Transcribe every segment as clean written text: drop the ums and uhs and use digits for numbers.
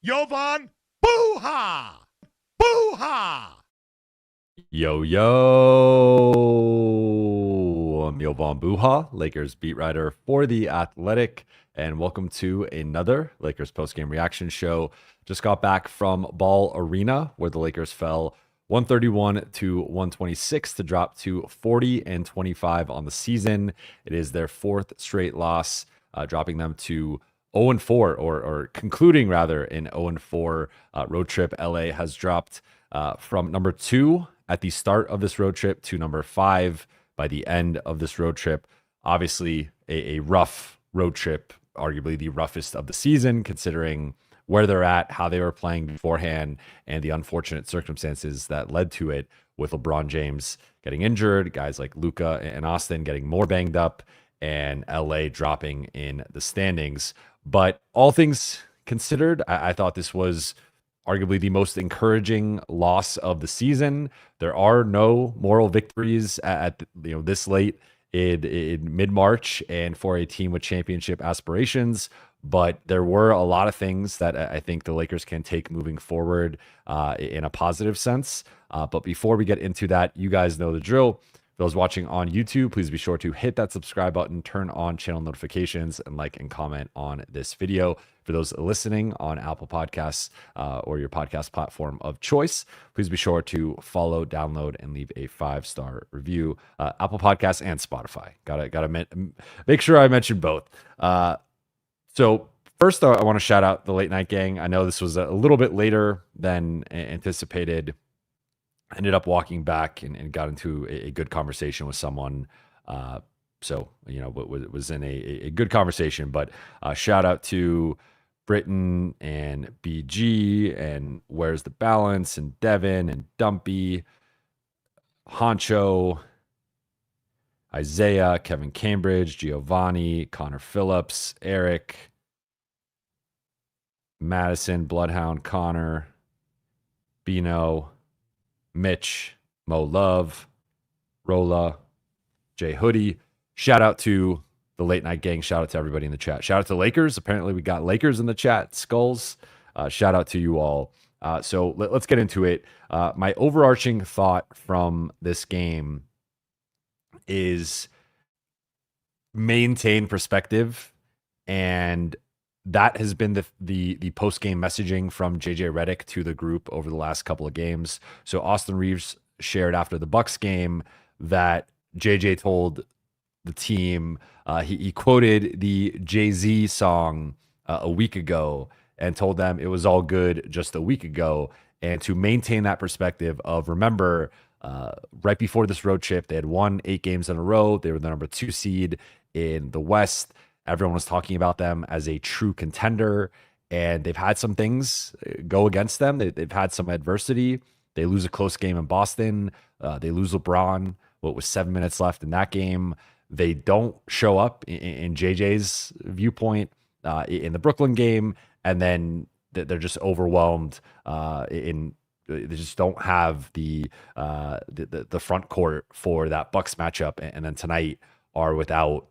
Jovan, Buha! Buha! Yo, I'm Jovan Buha, Lakers beat writer for The Athletic, and welcome to another Lakers postgame reaction show. Just got back from Ball Arena, where the Lakers fell 131 to 126 to drop to 40 and 25 on the season. It is their fourth straight loss, dropping them to 0-4, or concluding rather in 0-4 road trip. LA has dropped from number 2 at the start of this road trip to number 5 by the end of this road trip. Obviously, a rough road trip, arguably the roughest of the season, considering where they're at, how they were playing beforehand, and the unfortunate circumstances that led to it, with LeBron James getting injured, guys like Luka and Austin getting more banged up, and LA dropping in the standings. But all things considered, I thought this was arguably the most encouraging loss of the season. There are no moral victories at this late in mid-March and for a team with championship aspirations, but there were a lot of things that I think the Lakers can take moving forward in a positive sense. But before we get into that, you guys know the drill. For those watching on YouTube, please be sure to hit that subscribe button, turn on channel notifications, and like and comment on this video. For those listening on Apple Podcasts or your podcast platform of choice, please be sure to follow, download, and leave a 5-star review. Apple Podcasts and Spotify. Gotta make sure I mention both. So first, I want to shout out the Late Night Gang. I know this was a little bit later than anticipated. Ended up walking back and got into a good conversation with someone. So, it was in a good conversation. But shout out to Britton and BG and Where's the Balance and Devin and Dumpy, Honcho, Isaiah, Kevin Cambridge, Giovanni, Connor Phillips, Eric, Madison, Bloodhound, Connor, Bino, Mitch, Mo Love, Rolla, Jay Hoodie. Shout out to the Late Night Gang. Shout out to everybody in the chat. Shout out to Lakers. Apparently we got Lakers in the chat. Skulls. Shout out to you all. So let's get into it. My overarching thought from this game is maintain perspective, and that has been the post-game messaging from JJ Redick to the group over the last couple of games. So Austin Reaves shared after the Bucks game that JJ told the team, he quoted the Jay-Z song a week ago and told them it was all good just a week ago. And to maintain that perspective of, remember, right before this road trip, they had won 8 games in a row. They were the number 2 seed in the West. Everyone was talking about them as a true contender, and they've had some things go against them. They've had some adversity. They lose a close game in Boston. They lose LeBron, what was 7 minutes left in that game. They don't show up in JJ's viewpoint in the Brooklyn game, and then they're just overwhelmed they just don't have the front court for that Bucks matchup, and then tonight are without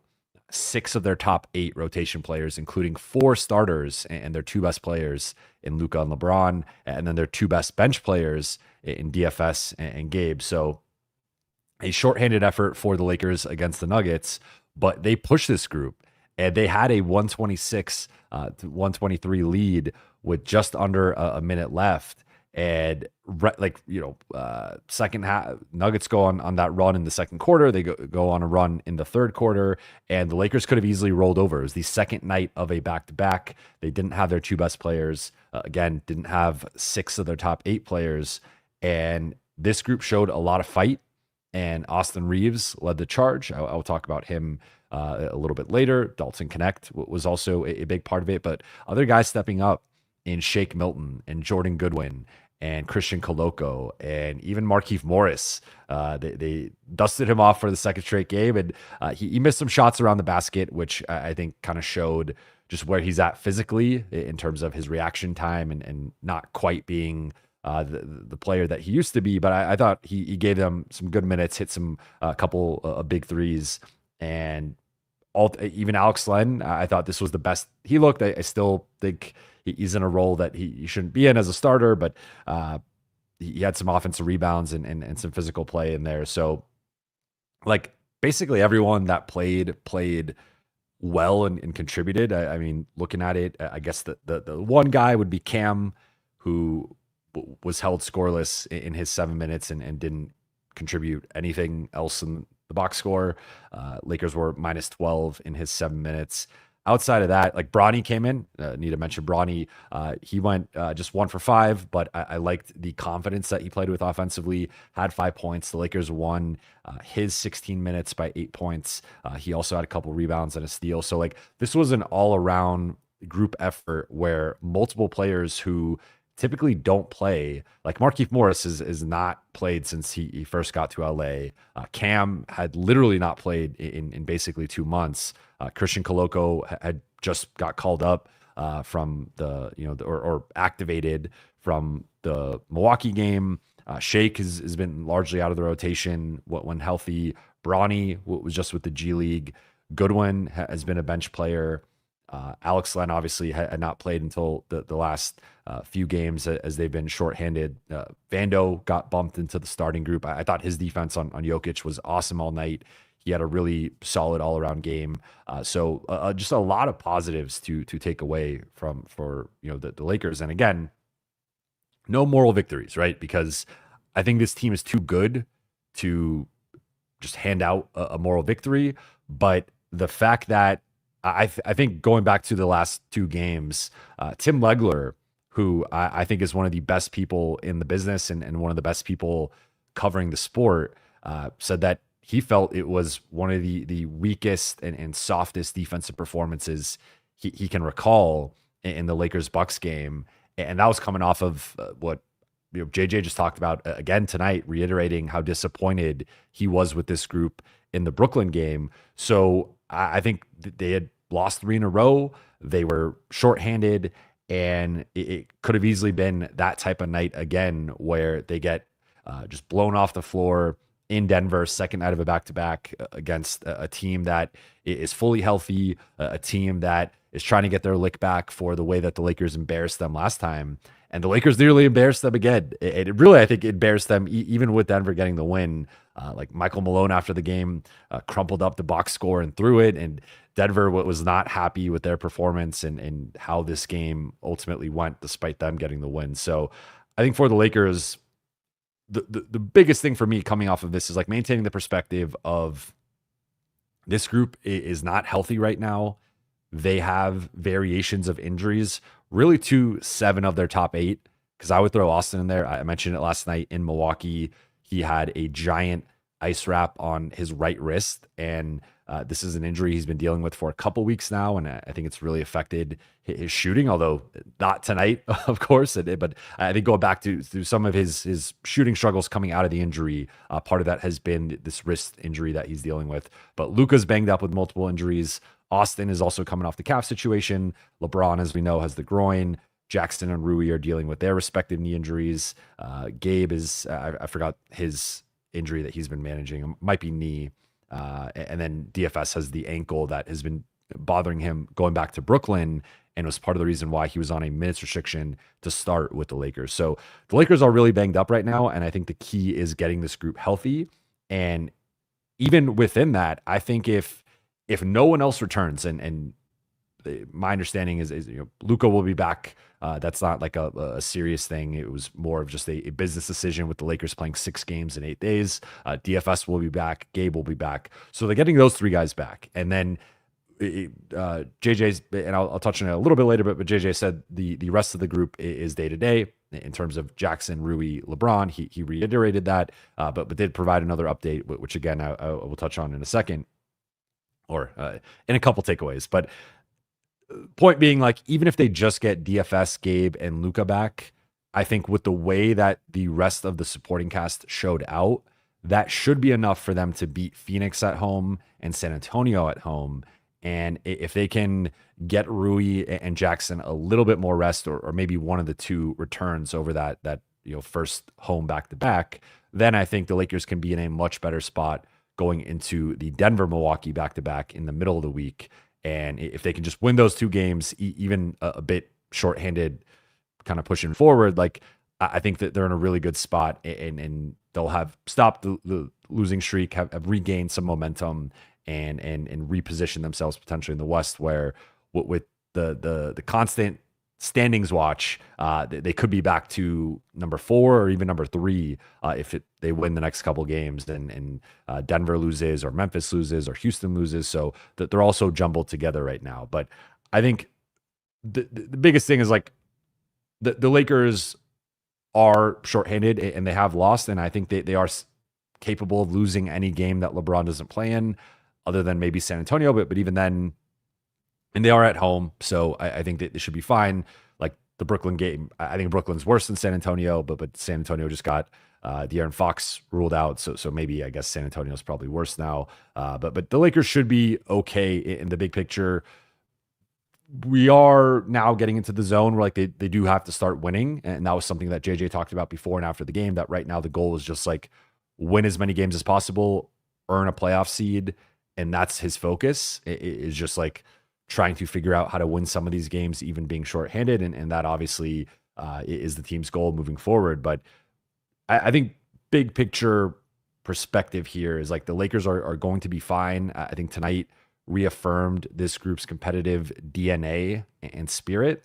6 of their top 8 rotation players, including 4 starters and their 2 best players in Luka and LeBron, and then their 2 best bench players in DFS and Gabe. So a shorthanded effort for the Lakers against the Nuggets, but they pushed this group, and they had a 126 to 123 lead with just under a minute left. And second half, Nuggets go on that run in the second quarter. They go on a run in the third quarter, and the Lakers could have easily rolled over. It was the second night of a back-to-back. They didn't have their 2 best players. Again, didn't have 6 of their top 8 players. And this group showed a lot of fight, and Austin Reaves led the charge. I'll talk about him a little bit later. Dalton Knecht was also a big part of it, but other guys stepping up in Shake Milton and Jordan Goodwin and Christian Coloco, and even Markieff Morris. They dusted him off for the second straight game, and he missed some shots around the basket, which I think kind of showed just where he's at physically in terms of his reaction time and not quite being the player that he used to be. But I thought he gave them some good minutes, hit some couple of big threes, and even Alex Len, I thought this was the best he looked. I still think he's in a role that he shouldn't be in as a starter, but he had some offensive rebounds and some physical play in there. So like basically everyone that played well and contributed. I mean, looking at it, I guess the one guy would be Cam, who was held scoreless in his 7 minutes and didn't contribute anything else in the box score. Lakers were minus 12 in his 7 minutes. Outside of that, like Bronny came in. Need to mention Bronny. He went just 1 for 5, but I liked the confidence that he played with offensively. Had 5 points. The Lakers won his 16 minutes by 8 points. He also had a couple rebounds and a steal. So like this was an all-around group effort where multiple players who typically don't play, like Markieff Morris is not played since he first got to LA. Cam had literally not played in basically 2 months. Christian Coloco had just got called up from or activated from the Milwaukee game. Shake has been largely out of the rotation when healthy. Bronny was just with the G League. Goodwin has been a bench player. Alex Len obviously had not played until the last few games as they've been shorthanded. Vando got bumped into the starting group. I thought his defense on Jokic was awesome all night. He had a really solid all-around game. So just a lot of positives to take away for the Lakers. And again, no moral victories, right? Because I think this team is too good to just hand out a moral victory. But the fact that I think going back to the last 2 games, Tim Legler, who I think is one of the best people in the business and one of the best people covering the sport, said that he felt it was one of the weakest and softest defensive performances he can recall in the Lakers-Bucks game. And that was coming off of what JJ just talked about again tonight, reiterating how disappointed he was with this group in the Brooklyn game. So I think they had lost 3 in a row. They were shorthanded, and it could have easily been that type of night again where they get just blown off the floor in Denver, second night of a back-to-back against a team that is fully healthy, a team that is trying to get their lick back for the way that the Lakers embarrassed them last time. And the Lakers nearly embarrassed them again. It really, I think, embarrassed them even with Denver getting the win. Like Michael Malone after the game crumpled up the box score and threw it. And Denver was not happy with their performance and how this game ultimately went despite them getting the win. So I think for the Lakers, the biggest thing for me coming off of this is like maintaining the perspective of this group is not healthy right now. They have variations of injuries really to 7 of their top 8, because I would throw Austin in there. I mentioned it last night in Milwaukee. He had a giant ice wrap on his right wrist, and this is an injury he's been dealing with for a couple weeks now, and I think it's really affected his shooting, although not tonight, of course. But I think going back to some of his shooting struggles coming out of the injury, part of that has been this wrist injury that he's dealing with. But Luka's banged up with multiple injuries. Austin is also coming off the calf situation. LeBron, as we know, has the groin. Jackson and Rui are dealing with their respective knee injuries. Gabe is, I forgot his injury that he's been managing. It might be knee. And then DFS has the ankle that has been bothering him going back to Brooklyn and was part of the reason why he was on a minutes restriction to start with the Lakers. So the Lakers are really banged up right now, and I think the key is getting this group healthy. And even within that, I think if no one else returns, and my understanding is Luka will be back. That's not like a serious thing. It was more of just a business decision with the Lakers playing 6 games in 8 days. DFS will be back. Gabe will be back. So they're getting those 3 guys back. And then JJ's, and I'll touch on it a little bit later, but JJ said the rest of the group is day-to-day in terms of Jackson, Rui, LeBron. He reiterated that, but did provide another update, which again, I will touch on in a second, or in a couple takeaways. But point being, like, even if they just get DFS, Gabe, and Luka back, I think with the way that the rest of the supporting cast showed out, that should be enough for them to beat Phoenix at home and San Antonio at home. And if they can get Rui and Jackson a little bit more rest, or maybe one of the 2 returns over that first home back-to-back, then I think the Lakers can be in a much better spot going into the Denver-Milwaukee back-to-back in the middle of the week. And if they can just win those two games, even a bit shorthanded, kind of pushing forward, like I think that they're in a really good spot, and they'll have stopped the losing streak, have regained some momentum, and reposition themselves potentially in the West, where with the constant standings watch, they could be back to number 4 or even number 3 if they win the next couple games, and Denver loses or Memphis loses or Houston loses. So that they're also jumbled together right now. But I think the biggest thing is like the Lakers are shorthanded and they have lost, and I think they are capable of losing any game that LeBron doesn't play in, other than maybe San Antonio. But even then, and they are at home, so I think that they should be fine. Like the Brooklyn game, I think Brooklyn's worse than San Antonio, but San Antonio just got De'Aaron Fox ruled out, so maybe I guess San Antonio is probably worse now. But the Lakers should be okay in the big picture. We are now getting into the zone where like they do have to start winning, and that was something that JJ talked about before and after the game. That right now the goal is just like win as many games as possible, earn a playoff seed, and that's his focus. It is just like trying to figure out how to win some of these games, even being shorthanded. And that obviously is the team's goal moving forward. But I think big picture perspective here is like the Lakers are going to be fine. I think tonight reaffirmed this group's competitive DNA and spirit.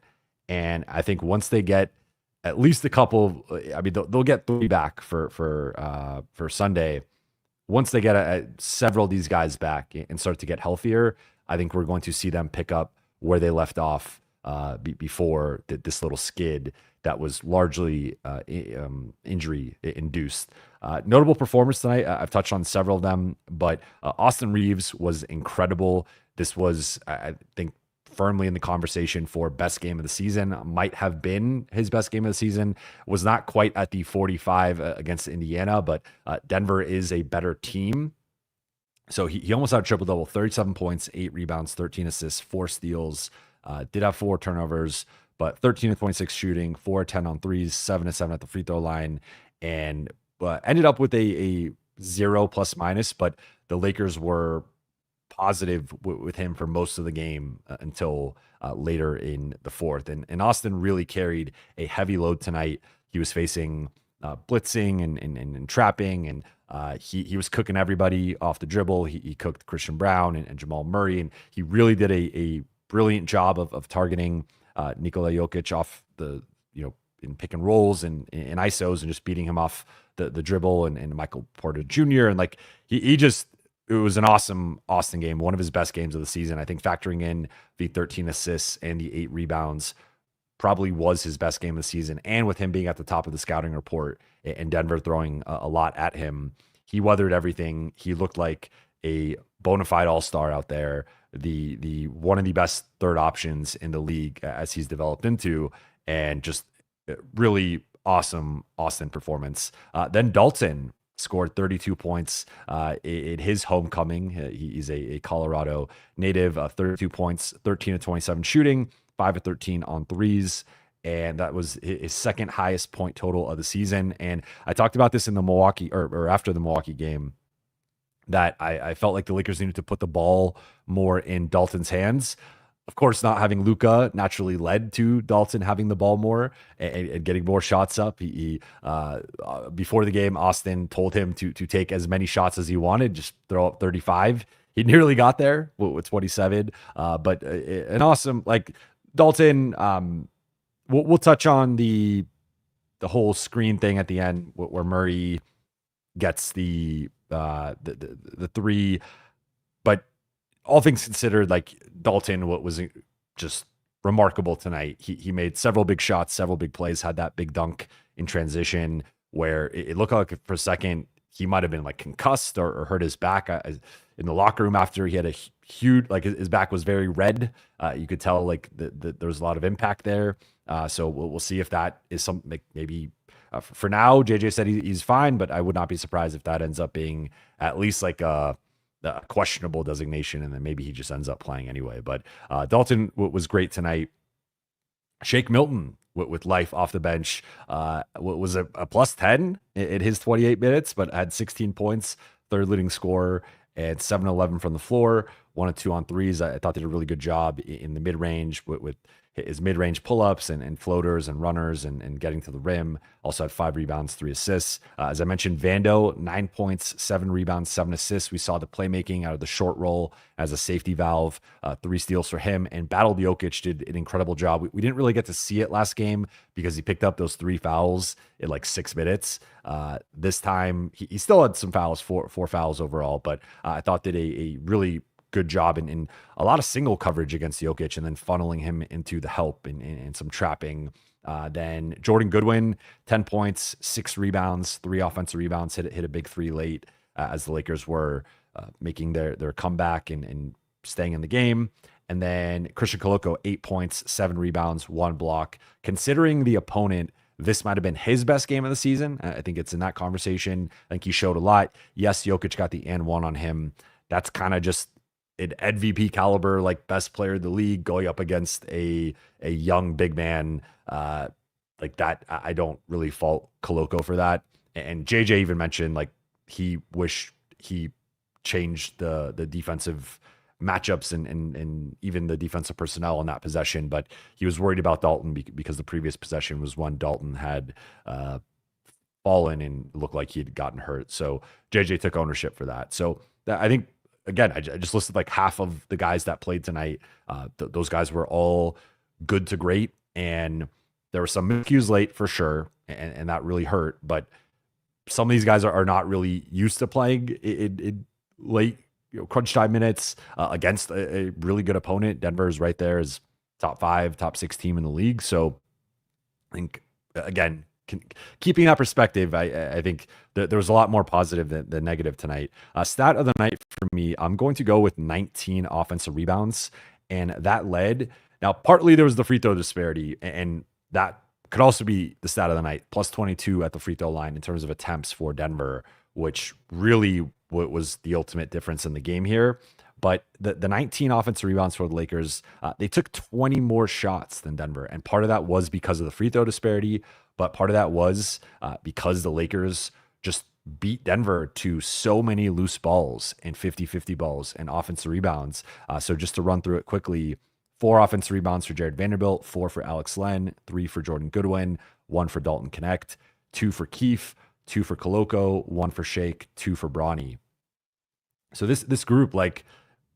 And I think once they get at least a couple, I mean, they'll get 3 back for Sunday. Once they get several of these guys back and start to get healthier, I think we're going to see them pick up where they left off before this little skid that was largely injury induced. Notable performers tonight. I've touched on several of them, but Austin Reaves was incredible. This was, I think, firmly in the conversation for best game of the season. Might have been his best game of the season. Was not quite at the 45 against Indiana, but Denver is a better team. So he almost had a triple-double, 37 points, 8 rebounds, 13 assists, 4 steals, did have 4 turnovers, but 13 of 26 shooting, 4 of 10 on threes, 7 of 7 at the free throw line, and ended up with a 0 plus minus, but the Lakers were positive with him for most of the game until later in the fourth. And Austin really carried a heavy load tonight. He was facing blitzing and trapping, and he was cooking everybody off the dribble. He cooked Christian Brown and Jamal Murray, and he really did a brilliant job of targeting Nikola Jokic off the, in pick and rolls and in ISOs, and just beating him off the dribble, and Michael Porter Jr. And like it was an awesome Austin game, one of his best games of the season. I think factoring in the 13 assists and the 8 rebounds, probably was his best game of the season. And with him being at the top of the scouting report and Denver throwing a lot at him, he weathered everything. He looked like a bona fide all-star out there, the one of the best third options in the league as he's developed into, and just really awesome Austin performance. Then Dalton scored 32 points in his homecoming. He's a Colorado native, 32 points, 13 of 27 shooting, 5 of 13 on threes. And that was his second highest point total of the season. And I talked about this in the Milwaukee or after the Milwaukee game, that I felt like the Lakers needed to put the ball more in Dalton's hands. Of course, not having Luka naturally led to Dalton having the ball more and getting more shots up. He before the game, Austin told him to take as many shots as he wanted, just throw up 35. He nearly got there with 27. But an awesome, like Dalton. We'll touch on the whole screen thing at the end where Murray gets the 3, but all things considered, like Dalton, what was just remarkable tonight. He made several big shots, several big plays, had that big dunk in transition where it looked like for a second he might have been like concussed or hurt his back in the locker room after he had a huge, like his back was very red. You could tell like there was a lot of impact there. So we'll see if that is something like maybe for now. JJ said he's fine, but I would not be surprised if that ends up being at least like a questionable designation, and then maybe he just ends up playing anyway. But Dalton was great tonight. Shake Milton with life off the bench was a plus 10 in his 28 minutes, but had 16 points, third leading scorer, and 7-11 from the floor, 1 of 2 on threes. I thought they did a really good job in the mid-range with his mid-range pull-ups and floaters and runners and getting to the rim. Also had 5 rebounds, 3 assists. As I mentioned, Vando, 9 points, 7 rebounds, 7 assists. We saw the playmaking out of the short roll as a safety valve, 3 steals for him, and battled Jokic, did an incredible job. We didn't really get to see it last game because he picked up those 3 fouls in like 6 minutes. This time, he still had some fouls, four fouls overall, but I thought did a really good job in a lot of single coverage against Jokic and then funneling him into the help and some trapping. Then Jordan Goodwin, 10 points, 6 rebounds, 3 offensive rebounds, hit a big 3 late as the Lakers were making their comeback and staying in the game. And then Christian Koloko, 8 points, 7 rebounds, 1 block. Considering the opponent, this might have been his best game of the season. I think it's in that conversation. I think he showed a lot. Yes, Jokic got the and one on him. That's kind of just an MVP caliber, like best player in the league going up against a young big man like that. I don't really fault Koloko for that. And JJ even mentioned like he wished he changed the defensive matchups and even the defensive personnel on that possession, but he was worried about Dalton because the previous possession was one Dalton had fallen and looked like he had gotten hurt. So JJ took ownership for that. So I think, again, I just listed like half of the guys that played tonight. Those guys were all good to great, and there were some miscues late for sure, and that really hurt. But some of these guys are not really used to playing in late crunch time minutes against a really good opponent. Denver is right there as top 5, top 6 team in the league. So I think, again, keeping that perspective, I think there was a lot more positive than negative tonight. Stat of the night for me, I'm going to go with 19 offensive rebounds, and that led. Now, partly there was the free throw disparity, and that could also be the stat of the night, plus 22 at the free throw line in terms of attempts for Denver, which really was the ultimate difference in the game here. But the 19 offensive rebounds for the Lakers, they took 20 more shots than Denver. And part of that was because of the free throw disparity, but part of that was because the Lakers just beat Denver to so many loose balls and 50-50 balls and offensive rebounds. So just to run through it quickly, 4 offensive rebounds for Jared Vanderbilt, 4 for Alex Len, 3 for Jordan Goodwin, 1 for Dalton Knecht, 2 for Keefe, 2 for Koloko, 1 for Shake, 2 for Bronny. So this group, like,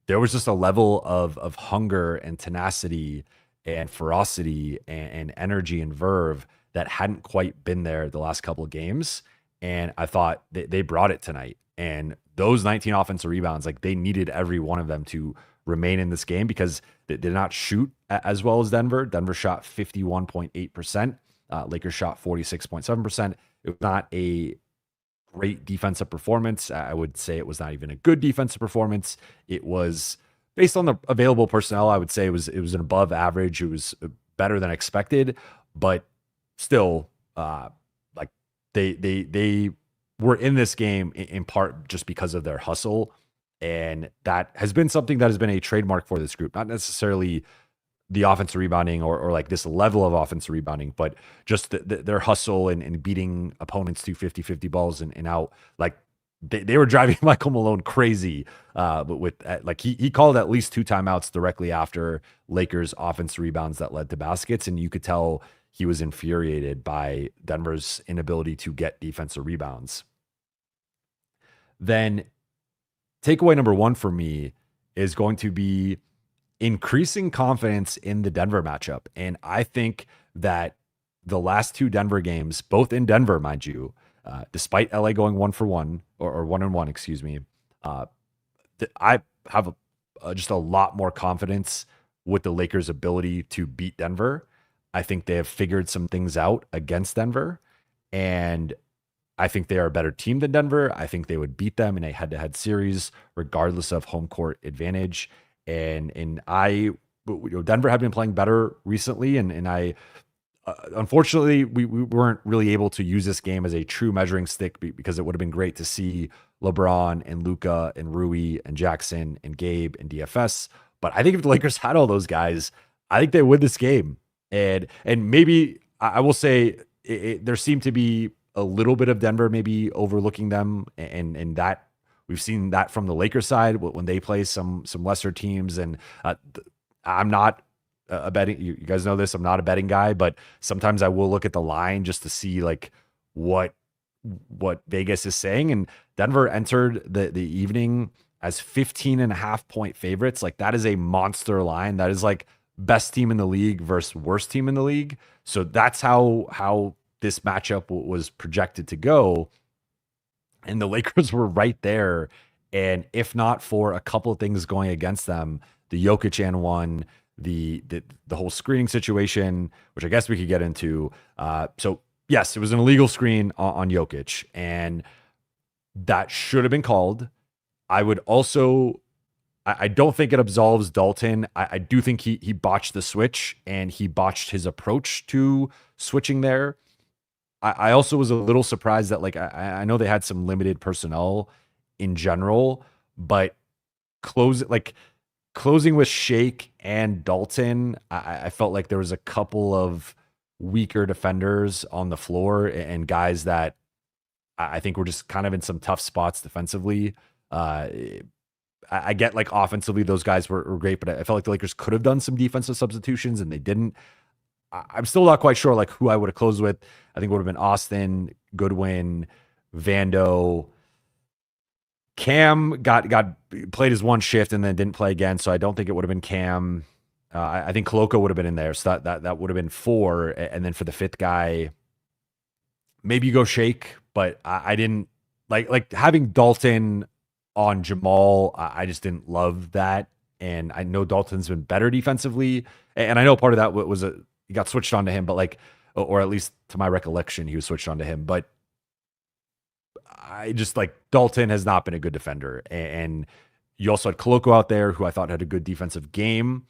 there was just a level of hunger and tenacity and ferocity and energy and verve that hadn't quite been there the last couple of games. And I thought they brought it tonight. And those 19 offensive rebounds, like, they needed every one of them to remain in this game because they did not shoot as well as Denver. Denver shot 51.8%. Lakers shot 46.7%. It was not a great defensive performance. I would say it was not even a good defensive performance. It was, based on the available personnel, I would say it was an above average. It was better than expected, but still, like they were in this game in part just because of their hustle, and that has been something that has been a trademark for this group. Not necessarily the offensive rebounding or like this level of offensive rebounding, but just their hustle and beating opponents to 50-50 balls and out. Like they were driving Michael Malone crazy. But with like he called at least 2 timeouts directly after Lakers offensive rebounds that led to baskets. And you could tell he was infuriated by Denver's inability to get defensive rebounds. Then takeaway number 1 for me is going to be increasing confidence in the Denver matchup. And I think that the last 2 Denver games, both in Denver, mind you, despite LA going 1-for-1 or 1-1, excuse me, I have just a lot more confidence with the Lakers' ability to beat Denver. I think they have figured some things out against Denver, and I think they are a better team than Denver. I think they would beat them in a head-to-head series, regardless of home court advantage. And Denver had been playing better recently, and I unfortunately we weren't really able to use this game as a true measuring stick because it would have been great to see LeBron and Luka and Rui and Jackson and Gabe and DFS. But I think if the Lakers had all those guys, I think they win this game. And maybe I will say there seemed to be a little bit of Denver maybe overlooking them, and that We've seen that from the Lakers side when they play some lesser teams. And I'm not a betting. You guys know this. I'm not a betting guy, but sometimes I will look at the line just to see like what Vegas is saying. And Denver entered the evening as 15.5-point favorites. Like that is a monster line. That is like best team in the league versus worst team in the league. So that's how this matchup was projected to go. And the Lakers were right there. And if not for a couple of things going against them, the Jokic and one, the whole screening situation, which I guess we could get into. So yes, it was an illegal screen on Jokic, and that should have been called. I would also, I don't think it absolves Dalton. I do think he botched the switch and he botched his approach to switching there. I also was a little surprised that like I know they had some limited personnel in general, but closing with Shake and Dalton, I felt like there was a couple of weaker defenders on the floor and guys that I think were just kind of in some tough spots defensively. I get like offensively, those guys were great, but I felt like the Lakers could have done some defensive substitutions and they didn't. I'm still not quite sure like who I would have closed with. I think it would have been Austin, Goodwin, Vando. Cam got played his one shift and then didn't play again, so I don't think it would have been Cam. I think Koloko would have been in there, so that would have been 4. And then for the 5th guy, maybe you go Shake, but I didn't like having Dalton on Jamal. I just didn't love that, and I know Dalton's been better defensively, and I know part of that was he got switched onto him, but like, or at least to my recollection, he was switched onto him, but I just like Dalton has not been a good defender. And you also had Koloko out there who I thought had a good defensive game,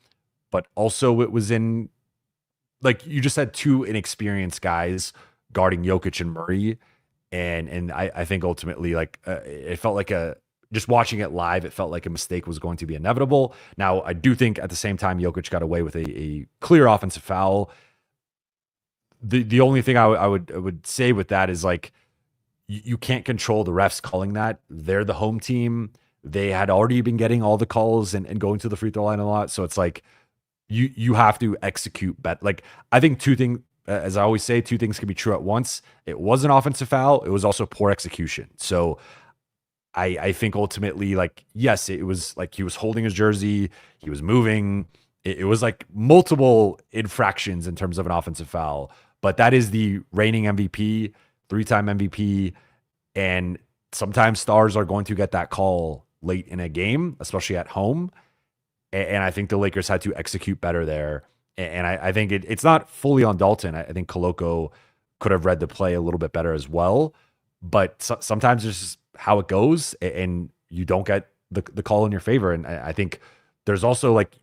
but also it was in like, you just had 2 inexperienced guys guarding Jokic and Murray. And I think ultimately like it felt like just watching it live, it felt like a mistake was going to be inevitable. Now, I do think at the same time, Jokic got away with a clear offensive foul. The only thing I would say with that is like, you can't control the refs calling that. They're the home team. They had already been getting all the calls and going to the free throw line a lot. So it's like, you have to execute better. Like, I think 2 things, as I always say, 2 things can be true at once. It was an offensive foul. It was also poor execution. So I think ultimately, like, yes, it was like he was holding his jersey, he was moving. It was like multiple infractions in terms of an offensive foul. But that is the reigning MVP, 3-time MVP. And sometimes stars are going to get that call late in a game, especially at home. And I think the Lakers had to execute better there. And I think it's not fully on Dalton. I think Koloko could have read the play a little bit better as well. But sometimes it's just how it goes, and you don't get the call in your favor. And I think there's also like,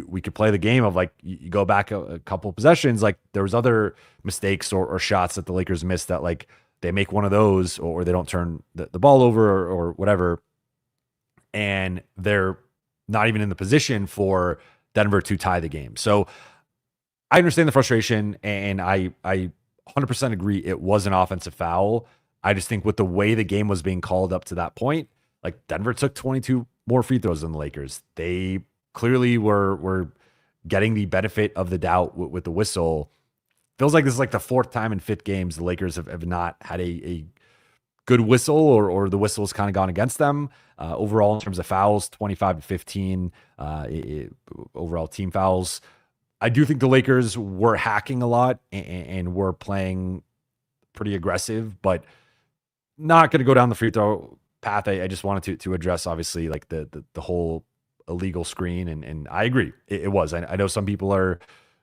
we could play the game of like, you go back a couple of possessions, like there was other mistakes or shots that the Lakers missed that like they make one of those or they don't turn the ball over or whatever. And they're not even in the position for Denver to tie the game. So I understand the frustration, and I 100% agree it was an offensive foul. I just think with the way the game was being called up to that point, like Denver took 22 more free throws than the Lakers. They clearly were getting the benefit of the doubt with the whistle. Feels like this is like the 4th time in 5th games the Lakers have not had a good whistle or the whistle has kind of gone against them. Overall, in terms of fouls, 25-15 overall team fouls. I do think the Lakers were hacking a lot and were playing pretty aggressive, but not going to go down the free throw path. I just wanted to address, obviously, like the whole illegal screen, and I agree it was. I know some people are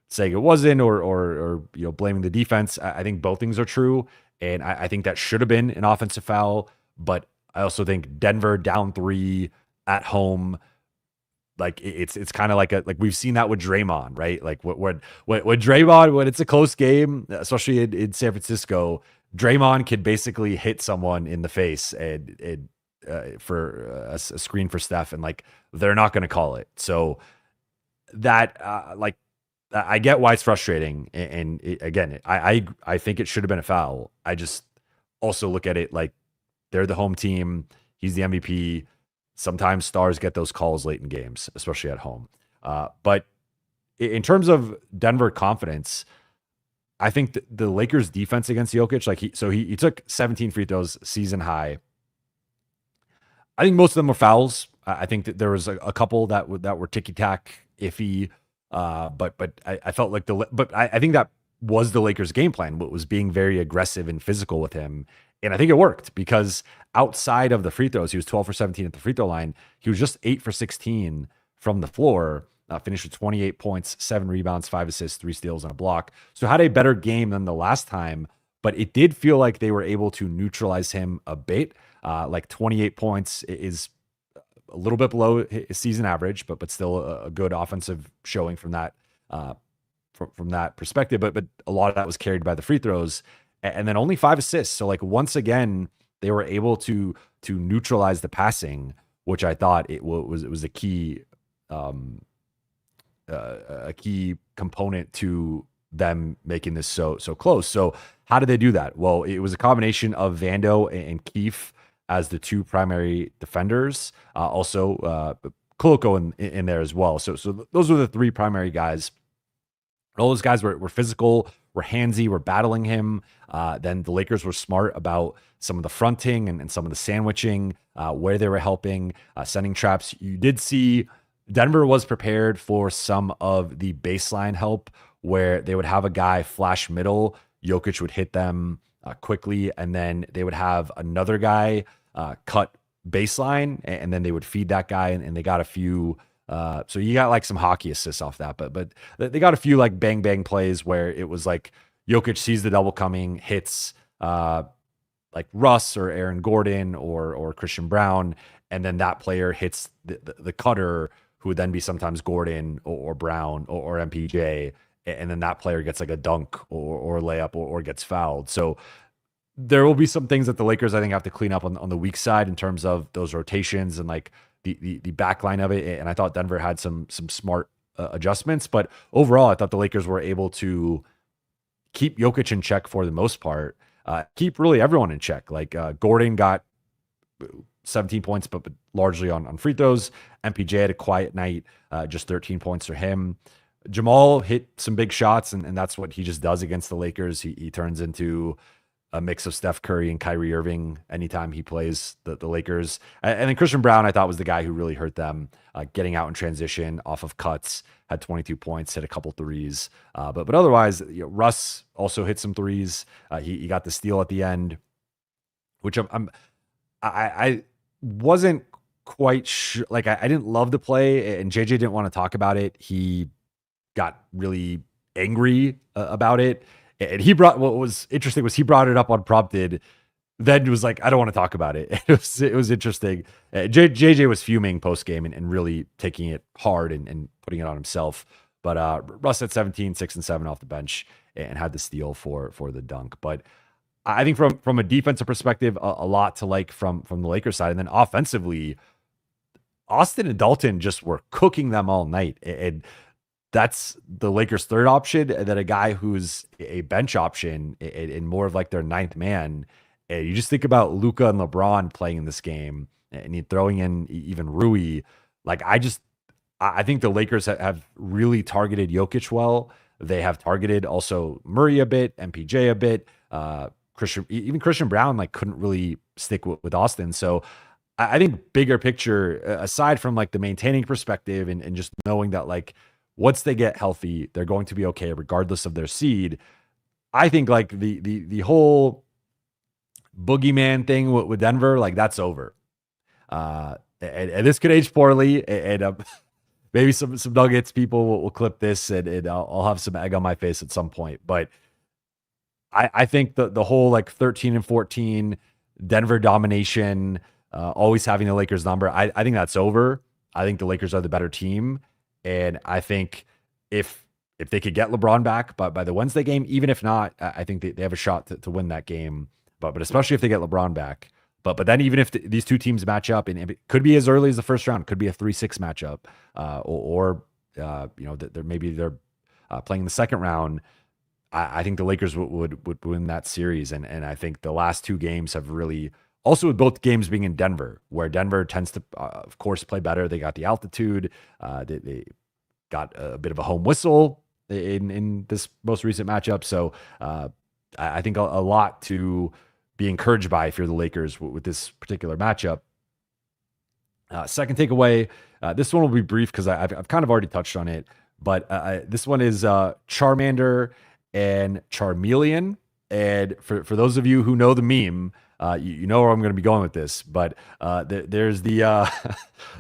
saying it wasn't, or blaming the defense. I think both things are true, and I think that should have been an offensive foul. But I also think Denver down 3 at home, like it's kind of like we've seen that with Draymond, right? Like when Draymond, when it's a close game, especially in San Francisco, Draymond could basically hit someone in the face and for a screen for Steph, and like they're not going to call it. So that I get why it's frustrating, and again, I think it should have been a foul. I just also look at it like they're the home team. He's the MVP. Sometimes stars get those calls late in games, especially at home. But in terms of Denver confidence, I think the Lakers defense against Jokic, like he took 17 free throws, season high. I think most of them were fouls. I think that there was a couple that were ticky tack iffy. But I felt like I think that was the Lakers' game plan. What was being very aggressive and physical with him, and I think it worked because outside of the free throws, he was 12 for 17 at the free throw line. He was just 8 for 16 from the floor. Finished with 28 points, 7 rebounds, 5 assists, 3 steals, and a block. So had a better game than the last time, but it did feel like they were able to neutralize him a bit. Like 28 points is a little bit below his season average, but still a good offensive showing from that from that perspective. But a lot of that was carried by the free throws, and then only 5 assists. So like once again, they were able to neutralize the passing, which I thought it was a key component to them making this so close. So how did they do that? Well, it was a combination of Vando and Keefe as the 2 primary defenders. Also, Koloko in there as well. So those were the 3 primary guys. All those guys were physical, were handsy, were battling him. Then the Lakers were smart about some of the fronting and some of the sandwiching, where they were helping, sending traps. You did see Denver was prepared for some of the baseline help where they would have a guy flash middle, Jokic would hit them quickly, and then they would have another guy cut baseline, and then they would feed that guy, and they got a few. So you got like some hockey assists off that, but they got a few like bang bang plays where it was like Jokic sees the double coming, hits like Russ or Aaron Gordon or Christian Brown, and then that player hits the cutter, who would then be sometimes Gordon or Brown or MPJ, and then that player gets like a dunk or layup or gets fouled. So there will be some things that the Lakers, I think, have to clean up on the weak side in terms of those rotations and like the back line of it. And I thought Denver had some smart adjustments, but overall, I thought the Lakers were able to keep Jokic in check for the most part, keep really everyone in check. Like Gordon got 17 points, but largely on free throws. MPJ had a quiet night, just 13 points for him. Jamal hit some big shots, and that's what he just does against the Lakers. He turns into a mix of Steph Curry and Kyrie Irving anytime he plays the Lakers. And then Christian Brown, I thought, was the guy who really hurt them, getting out in transition off of cuts, had 22 points, hit a couple threes. But otherwise, Russ also hit some threes. He got the steal at the end, which I wasn't quite sure. Like, I didn't love the play, and JJ didn't want to talk about it. He got really angry about it. And what was interesting was he brought it up unprompted, then was like, I don't want to talk about it. It was interesting. JJ was fuming post game and really taking it hard and putting it on himself. But Russ at 17, 6 and 7 off the bench and had the steal for the dunk. But I think from a defensive perspective, a lot to like from the Lakers side. And then offensively, Austin and Dalton just were cooking them all night. And that's the Lakers' third option, and then a guy who's a bench option and more of like their ninth man. And you just think about Luka and LeBron playing in this game, and you throwing in even Rui. Like I think the Lakers have really targeted Jokic well. They have targeted also Murray a bit, MPJ a bit. Christian Brown like couldn't really stick with Austin. So I think bigger picture, aside from like the maintaining perspective and just knowing that like, once they get healthy, they're going to be okay regardless of their seed. I think like the whole boogeyman thing with Denver, like that's over. And this could age poorly. And maybe some Nuggets people will clip this, and I'll have some egg on my face at some point. But I think the whole like 13 and 14 Denver domination, always having the Lakers number, I think that's over. I think the Lakers are the better team. And I think if they could get LeBron back by the Wednesday game, even if not, I think they have a shot to win that game. But especially if they get LeBron back. But then even if these two teams match up, and it could be as early as the first round, could be a 3-6 matchup, or maybe they're playing the second round. I think the Lakers would win that series, and I think the last two games have really Also, with both games being in Denver, where Denver tends to, of course, play better. They got the altitude. They got a bit of a home whistle in this most recent matchup. So I think a lot to be encouraged by if you're the Lakers with this particular matchup. Second takeaway, this one will be brief because I've kind of already touched on it, but this one is Charmander and Charmeleon. And for those of you who know the meme, you know where I'm going to be going with this. But there's the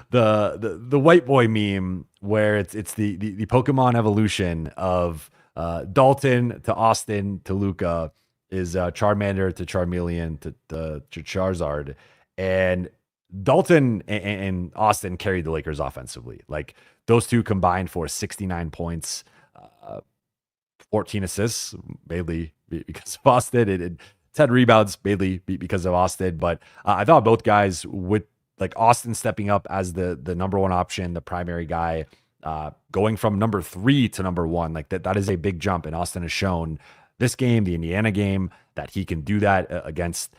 the white boy meme where it's the Pokemon evolution of Dalton to Austin to Luca is Charmander to Charmeleon to Charizard, and Dalton and Austin carried the Lakers offensively. Like those two combined for 69 points, 14 assists, mainly because of Austin, and 10 rebounds, mainly because of Austin. But I thought both guys, with like Austin stepping up as the number one option, the primary guy, going from number 3 to number 1, like that is a big jump. And Austin has shown this game, the Indiana game, that he can do that against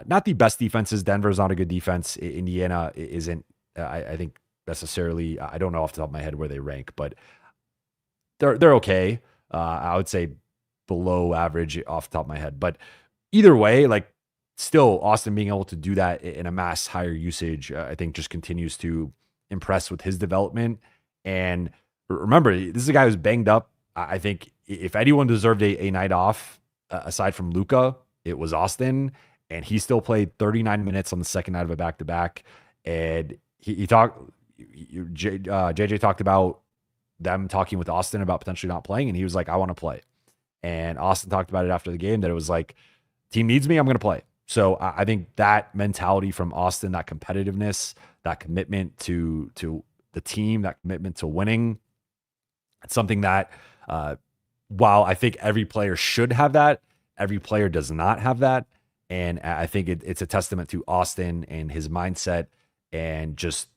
not the best defenses. Denver's not a good defense. Indiana isn't, I think, necessarily. I don't know off the top of my head where they rank, but they're okay. I would say below average off the top of my head. But either way, like still Austin being able to do that in a mass higher usage, I think just continues to impress with his development. And remember, this is a guy who's banged up. I think if anyone deserved a night off, aside from Luka, it was Austin, and he still played 39 minutes on the second night of a back-to-back. And he talked, JJ talked about them talking with Austin about potentially not playing, and he was like, I want to play. And Austin talked about it after the game, that it was like, team needs me, I'm going to play. So I think that mentality from Austin, that competitiveness, that commitment to the team, that commitment to winning, it's something that while I think every player should have that, every player does not have that. And I think it's a testament to Austin and his mindset and just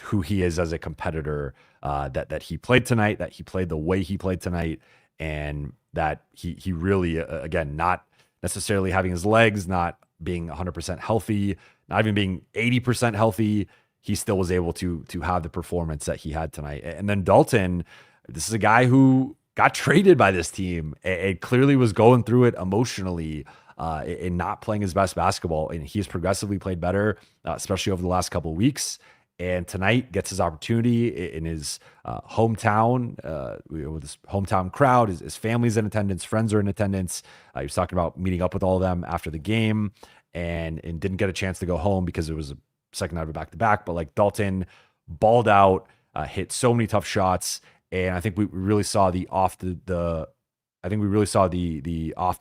who he is as a competitor, that he played tonight, that he played the way he played tonight, and that he really, again, not necessarily having his legs, not being 100% healthy, not even being 80% healthy, he still was able to have the performance that he had tonight. And then Dalton, this is a guy who got traded by this team and clearly was going through it emotionally, and not playing his best basketball. And he's progressively played better, especially over the last couple of weeks. And tonight gets his opportunity in his hometown, with his hometown crowd. His family's in attendance, friends are in attendance. He was talking about meeting up with all of them after the game, and didn't get a chance to go home because it was a second night of a back-to-back. But like Dalton balled out, hit so many tough shots, and I think we really saw the off the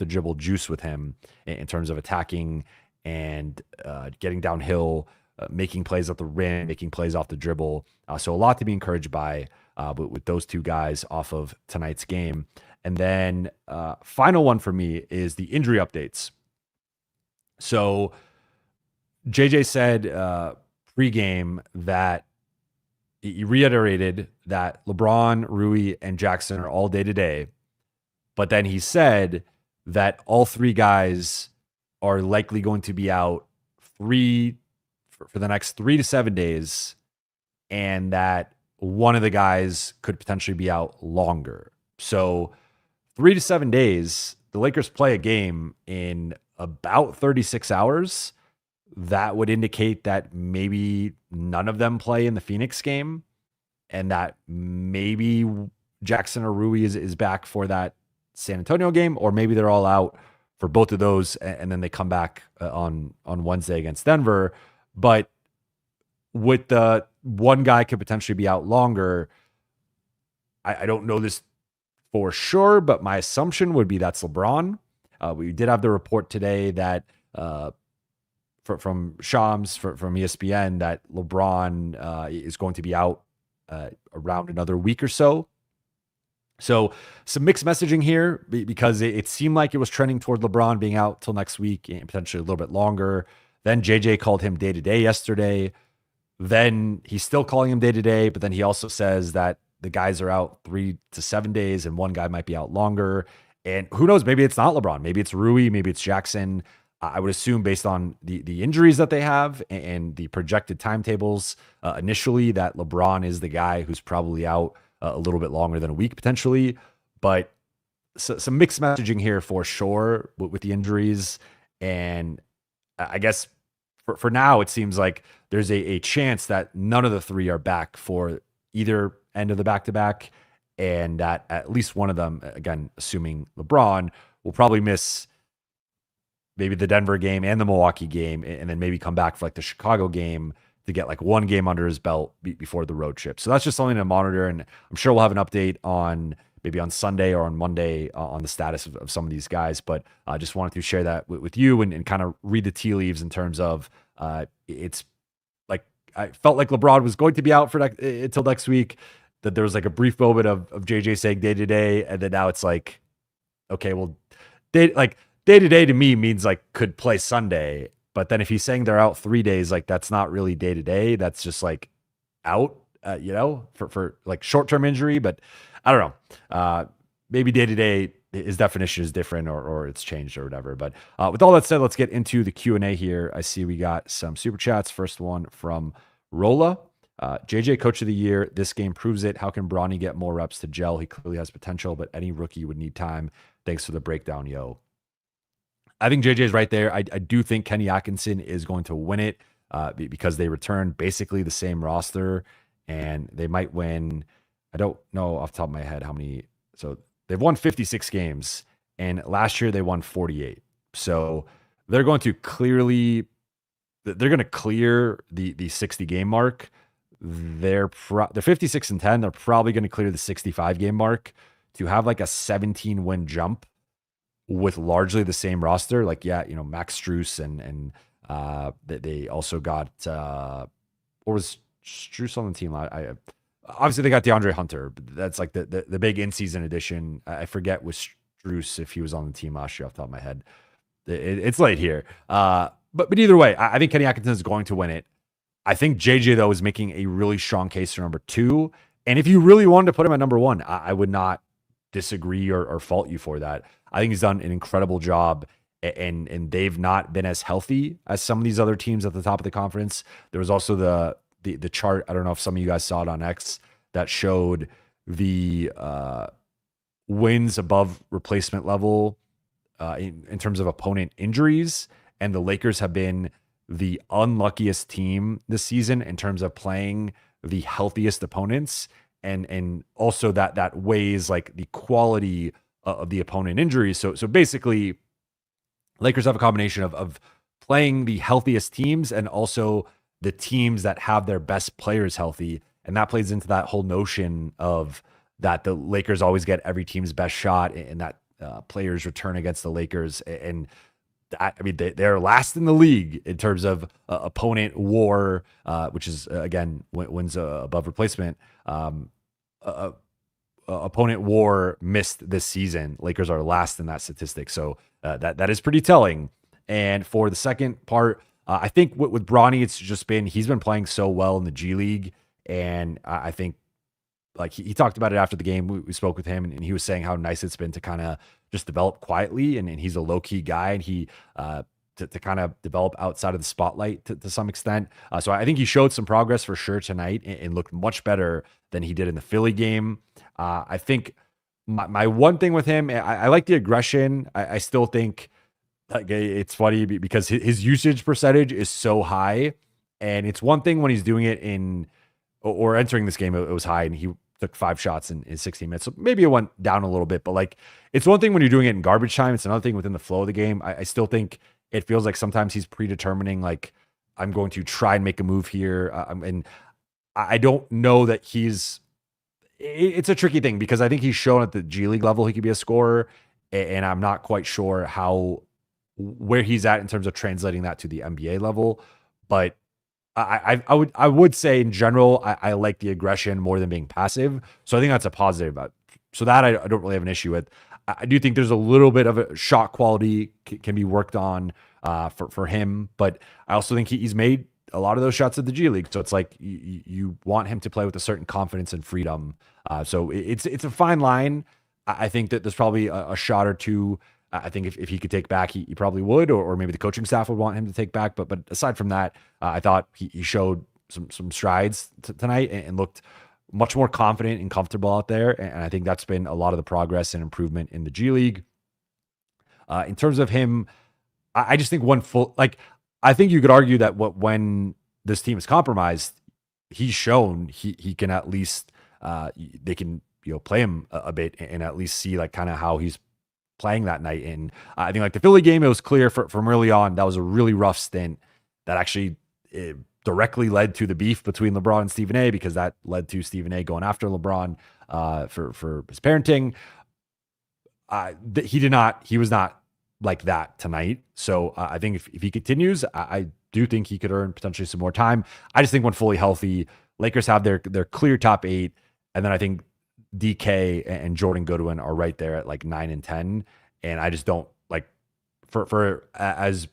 dribble juice with him in terms of attacking and getting downhill, making plays at the rim, making plays off the dribble. So a lot to be encouraged by, but with those two guys off of tonight's game. And then final one for me is the injury updates. So JJ said pregame that he reiterated that LeBron, Rui, and Jackson are all day-to-day. But then he said that all three guys are likely going to be out for the next 3 to 7 days, and that one of the guys could potentially be out longer. So 3 to 7 days, the Lakers play a game in about 36 hours. That would indicate that maybe none of them play in the Phoenix game, and that maybe Jackson or Rui is back for that San Antonio game, or maybe they're all out for both of those, and then they come back on Wednesday against Denver. But with the one guy could potentially be out longer, I don't know this for sure, but my assumption would be that's LeBron. We did have the report today that from Shams from ESPN that LeBron is going to be out around another week or so. So some mixed messaging here, because it seemed like it was trending toward LeBron being out till next week and potentially a little bit longer. Then JJ called him day-to-day yesterday. Then he's still calling him day-to-day, but then he also says that the guys are out 3 to 7 days and one guy might be out longer. And who knows, maybe it's not LeBron. Maybe it's Rui, maybe it's Jackson. I would assume based on the injuries that they have and the projected timetables initially that LeBron is the guy who's probably out a little bit longer than a week potentially. But some mixed messaging here for sure with the injuries. And I guess for now, it seems like there's a chance that none of the three are back for either end of the back-to-back, and that at least one of them, again, assuming LeBron, will probably miss maybe the Denver game and the Milwaukee game, and then maybe come back for like the Chicago game to get like one game under his belt before the road trip. So that's just something to monitor, and I'm sure we'll have an update on maybe on Sunday or on Monday on the status of some of these guys. But I just wanted to share that with you and kind of read the tea leaves in terms of it's like I felt like LeBron was going to be out for until next week, that there was like a brief moment of JJ saying day to day, and then now it's like, okay, well, day to day to me means like could play Sunday. But then if he's saying they're out 3 days, like that's not really day to day. That's just like out, for like short-term injury. But I don't know. Maybe day to day, his definition is different or it's changed or whatever. But with all that said, let's get into the Q&A here. I see we got some super chats. First one from Rolla. JJ Coach of the Year. This game proves it. How can Bronny get more reps to gel? He clearly has potential, but any rookie would need time. Thanks for the breakdown, yo. I think JJ is right there. I do think Kenny Atkinson is going to win it because they return basically the same roster, and they might win. I don't know off the top of my head how many. So they've won 56 games, and last year they won 48. So they're going to clear the 60 game mark. They're 56-10. They're probably going to clear the 65 game mark to have like a 17 win jump with largely the same roster. Like, Max Strus and they also got or was Strus on the team? Obviously they got DeAndre Hunter. But that's like the big in-season addition. I forget with Strus if he was on the team last year off the top of my head. It's late here. But either way, I think Kenny Atkinson is going to win it. I think JJ, though, is making a really strong case for number 2. And if you really wanted to put him at number 1, I would not disagree or fault you for that. I think he's done an incredible job, and they've not been as healthy as some of these other teams at the top of the conference. There was also the chart, I don't know if some of you guys saw it on X, that showed the wins above replacement level in terms of opponent injuries, and the Lakers have been the unluckiest team this season in terms of playing the healthiest opponents, and also that weighs like the quality of the opponent injuries. So basically, Lakers have a combination of playing the healthiest teams and also the teams that have their best players healthy, and that plays into that whole notion of that the Lakers always get every team's best shot, and that players return against the Lakers. And they're last in the league in terms of opponent WAR, which is again wins above replacement. Opponent WAR missed this season. Lakers are last in that statistic, so that is pretty telling. And for the second part, I think with Bronny, it's just been he's been playing so well in the G League, and I think like he talked about it after the game. We spoke with him, and he was saying how nice it's been to kind of just develop quietly, and he's a low key guy, and he to kind of develop outside of the spotlight to some extent. So I think he showed some progress for sure tonight, and looked much better than he did in the Philly game. I think my one thing with him, I like the aggression. I still think like it's funny because his usage percentage is so high, and it's one thing when he's doing it in or entering this game, it was high, and he took 5 shots in 16 minutes. So maybe it went down a little bit, but like it's one thing when you're doing it in garbage time. It's another thing within the flow of the game. I still think it feels like sometimes he's predetermining, like I'm going to try and make a move here. And I don't know that it's a tricky thing because I think he's shown at the G League level he could be a scorer, and I'm not quite sure where he's at in terms of translating that to the NBA level. But I would say in general, I like the aggression more than being passive. So I think that's a positive. So that I don't really have an issue with. I do think there's a little bit of a shot quality can be worked on for him, but I also think he's made a lot of those shots at the G League. So it's like you want him to play with a certain confidence and freedom. So it's a fine line. I think that there's probably a shot or two I think if he could take back, he probably would, or maybe the coaching staff would want him to take back. But aside from that, I thought he showed some strides tonight and looked much more confident and comfortable out there. And I think that's been a lot of the progress and improvement in the G League. In terms of him, I just think I think you could argue that when this team is compromised, he's shown he can at least they can play him a bit and at least see like kind of how he's playing that night. And I think like the Philly game, it was clear from early on that was a really rough stint that actually directly led to the beef between LeBron and Stephen A, because that led to Stephen A going after LeBron for his parenting. He was not like that tonight. So I think if he continues, I do think he could earn potentially some more time. I just think when fully healthy, Lakers have their clear top 8. And then I think DK and Jordan Goodwin are right there at like 9 and 10. And I just don't like for as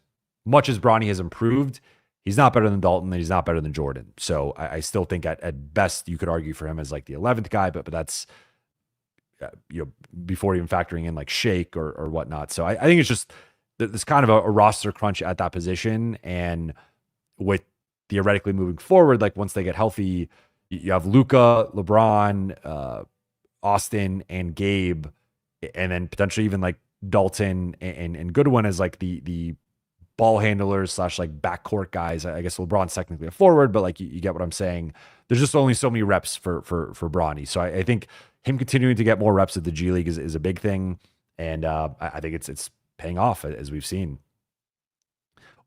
much as Bronny has improved, he's not better than Dalton and he's not better than Jordan. So I still think at best you could argue for him as like the 11th guy, but that's before even factoring in like Shake or whatnot. So I think it's just this kind of a roster crunch at that position. And with theoretically moving forward, like once they get healthy, you have Luka, LeBron, Austin, and Gabe, and then potentially even like Dalton and Goodwin as like the ball handlers / like backcourt guys. I guess LeBron's technically a forward, but like you get what I'm saying. There's just only so many reps for Bronny. So I think him continuing to get more reps at the G League is a big thing, and I think it's paying off as we've seen.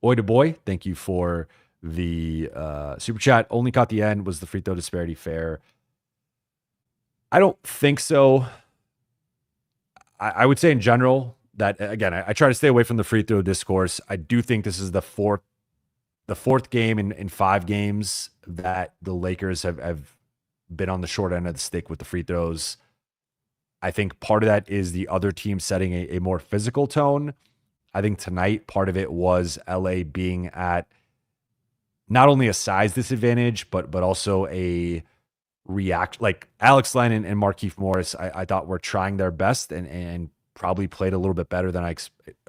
Oi to boy, thank you for the super chat. Only caught the end. Was the free throw disparity fair? I don't think so. I would say in general that, again, I try to stay away from the free throw discourse. I do think this is the fourth game in 5 games that the Lakers have been on the short end of the stick with the free throws. I think part of that is the other team setting a more physical tone. I think tonight part of it was LA being at not only a size disadvantage, but also a react. Like Alex Len and Markieff Morris, I thought were trying their best and probably played a little bit better than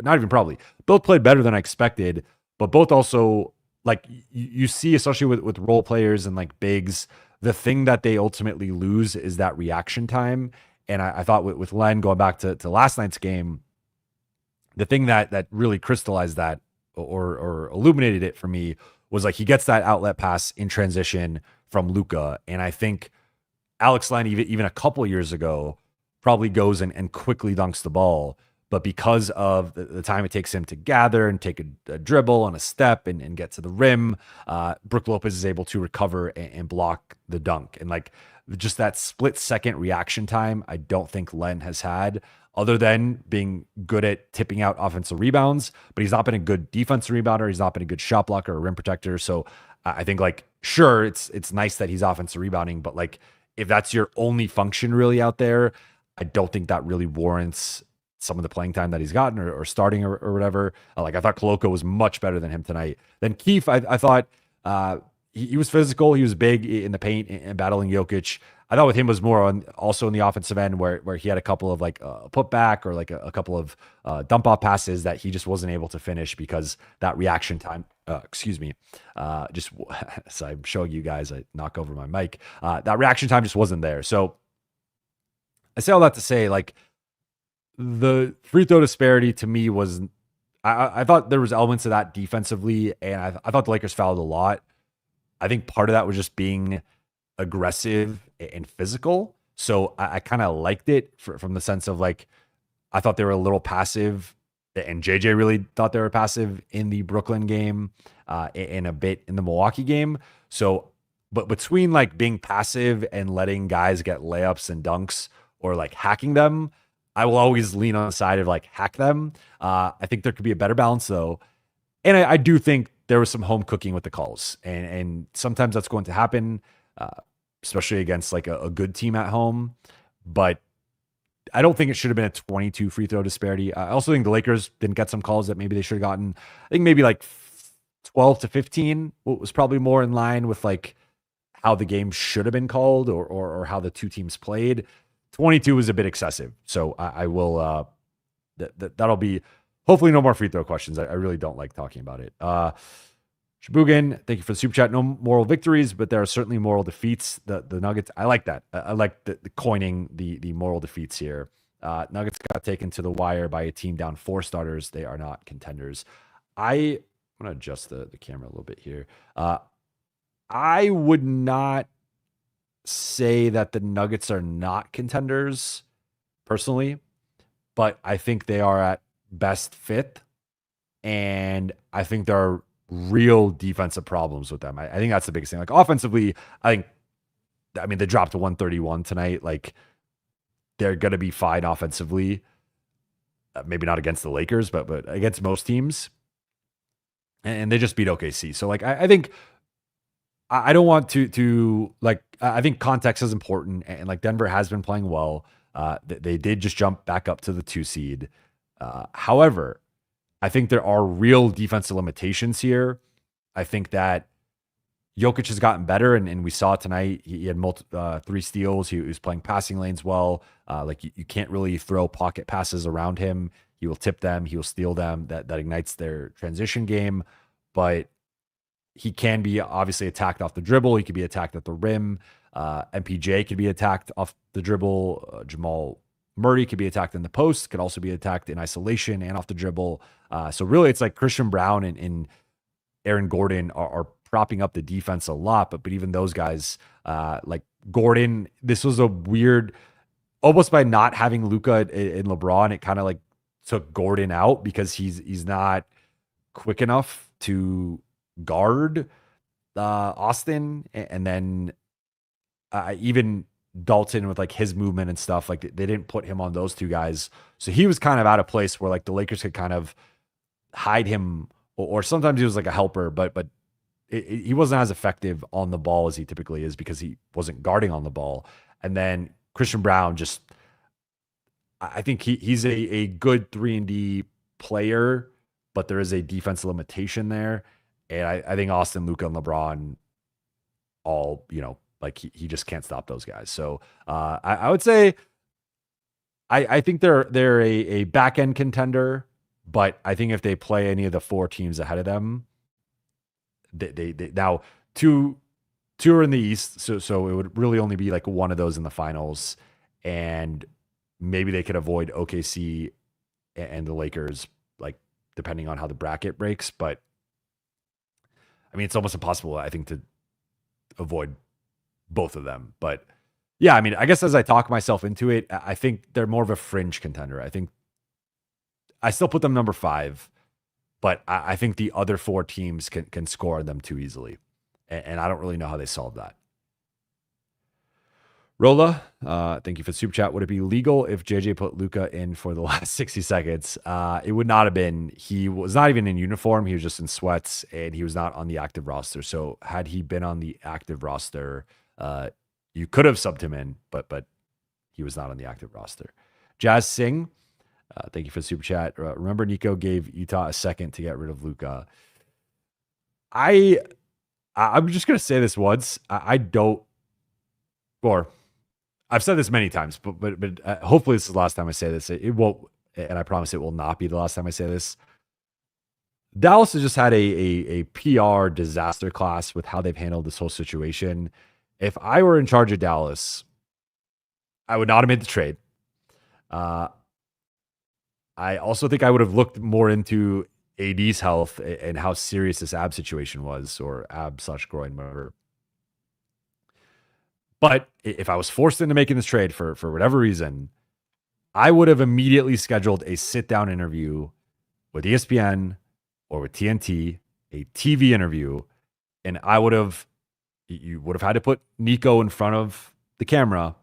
not even probably. Both played better than I expected, but both also, like you see, especially with role players and like bigs, the thing that they ultimately lose is that reaction time. And I thought with Len, going back to last night's game, the thing that really crystallized that or illuminated it for me was like he gets that outlet pass in transition from Luka. And I think Alex Len, even a couple of years ago, probably goes and quickly dunks the ball. But because of the time it takes him to gather and take a dribble and a step and get to the rim, Brook Lopez is able to recover and block the dunk. And like just that split second reaction time, I don't think Len has had, other than being good at tipping out offensive rebounds. But he's not been a good defensive rebounder. He's not been a good shot blocker or rim protector. So I think like, sure, it's nice that he's offensive rebounding, but like if that's your only function really out there, I don't think that really warrants some of the playing time that he's gotten or starting or whatever. Like I thought Koloko was much better than him tonight. Then Keith, I thought he was physical. He was big in the paint and battling Jokic. I thought with him was more also in the offensive end where he had a couple of like a putback or like a couple of dump off passes that he just wasn't able to finish because that reaction time, just so I'm showing you guys, I knock over my mic. That reaction time just wasn't there. So I say all that to say, like, the free throw disparity to me was, I thought there was elements of that defensively, and I thought the Lakers fouled a lot. I think part of that was just being aggressive and physical. So I kind of liked it from the sense of like, I thought they were a little passive, and JJ really thought they were passive in the Brooklyn game and a bit in the Milwaukee game. So, but between like being passive and letting guys get layups and dunks or like hacking them, I will always lean on the side of like hack them. I think there could be a better balance though. And I do think there was some home cooking with the calls, and sometimes that's going to happen, especially against like a good team at home. But I don't think it should have been a 22 free throw disparity. I also think the Lakers didn't get some calls that maybe they should have gotten. I think maybe like 12 to 15 was probably more in line with like how the game should have been called or how the two teams played. 22 was a bit excessive. So I will that'll be hopefully no more free throw questions. I really don't like talking about it. Shabugan, thank you for the super chat. No moral victories, but there are certainly moral defeats. The Nuggets, I like that. I like the coining the moral defeats here. Nuggets got taken to the wire by a team down 4 starters. They are not contenders. I'm going to adjust the camera a little bit here. I would not say that the Nuggets are not contenders personally, but I think they are at best 5th. And I think there are real defensive problems with them. I think that's the biggest thing. Like offensively, I mean, they dropped to 131 tonight. Like they're going to be fine offensively. Maybe not against the Lakers, but against most teams. And they just beat OKC. So like, I think I don't want to like, I think context is important. And like Denver has been playing well. They did just jump back up to the 2 seed. However, I think there are real defensive limitations here. I think that Jokic has gotten better, and we saw tonight he had 3 steals. He was playing passing lanes well. Like you can't really throw pocket passes around him. He will tip them. He will steal them. That ignites their transition game. But he can be obviously attacked off the dribble. He could be attacked at the rim. MPJ could be attacked off the dribble. Jamal Murray could be attacked in the post, could also be attacked in isolation and off the dribble. So really it's like Christian Brown and Aaron Gordon are propping up the defense a lot, but even those guys, like Gordon, this was a weird, almost by not having Luka and LeBron, it kind of like took Gordon out because he's not quick enough to guard Austin. And then even Dalton with like his movement and stuff, like they didn't put him on those 2 guys. So he was kind of out of place where like the Lakers could kind of hide him, or sometimes he was like a helper, but he wasn't as effective on the ball as he typically is because he wasn't guarding on the ball. And then Christian Brown just, I think he's a good 3-and-D player, but there is a defensive limitation there. And I think Austin, Luka, and LeBron all, like he just can't stop those guys. So I would say I think they're a back end contender, but I think if they play any of the 4 teams ahead of them, they now 2 are in the East, so it would really only be like one of those in the finals, and maybe they could avoid OKC and the Lakers, like depending on how the bracket breaks. But I mean, it's almost impossible, I think, to avoid both of them. But yeah, I mean, I guess as I talk myself into it, I think they're more of a fringe contender. I think I still put them number 5, but I think the other 4 teams can score them too easily. And I don't really know how they solve that. Rolla, thank you for the super chat. Would it be legal if JJ put Luka in for the last 60 seconds? It would not have been. He was not even in uniform. He was just in sweats, and he was not on the active roster. So had he been on the active roster, you could have subbed him in, but he was not on the active roster. Jazz Singh, thank you for the super chat. Remember, Nico gave Utah a second to get rid of Luka. I'm just going to say this once. I don't, or I've said this many times, but hopefully this is the last time I say this. It won't, and I promise it will not be the last time I say this. Dallas has just had a PR disaster class with how they've handled this whole situation. If I were in charge of Dallas, I would not have made the trade. I also think I would have looked more into AD's health and how serious this ab situation was, or ab/groin, whatever. But if I was forced into making this trade for whatever reason, I would have immediately scheduled a sit-down interview with ESPN or with TNT, a TV interview, and you would have had to put Nico in front of the camera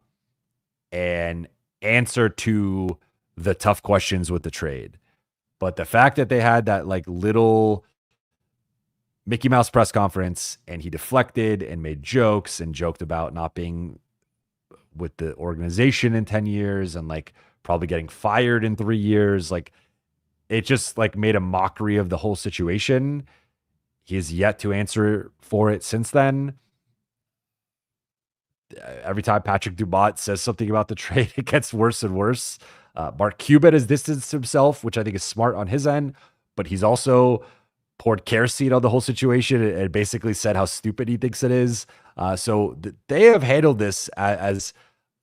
and answer to the tough questions with the trade. But the fact that they had that like little Mickey Mouse press conference and he deflected and made jokes and joked about not being with the organization in 10 years and like probably getting fired in 3 years, like it just like made a mockery of the whole situation. He has yet to answer for it since then. Every time Patrick Dumont says something about the trade, it gets worse and worse. Mark Cuban has distanced himself, which I think is smart on his end, but he's also poured kerosene on the whole situation and basically said how stupid he thinks it is. They have handled this as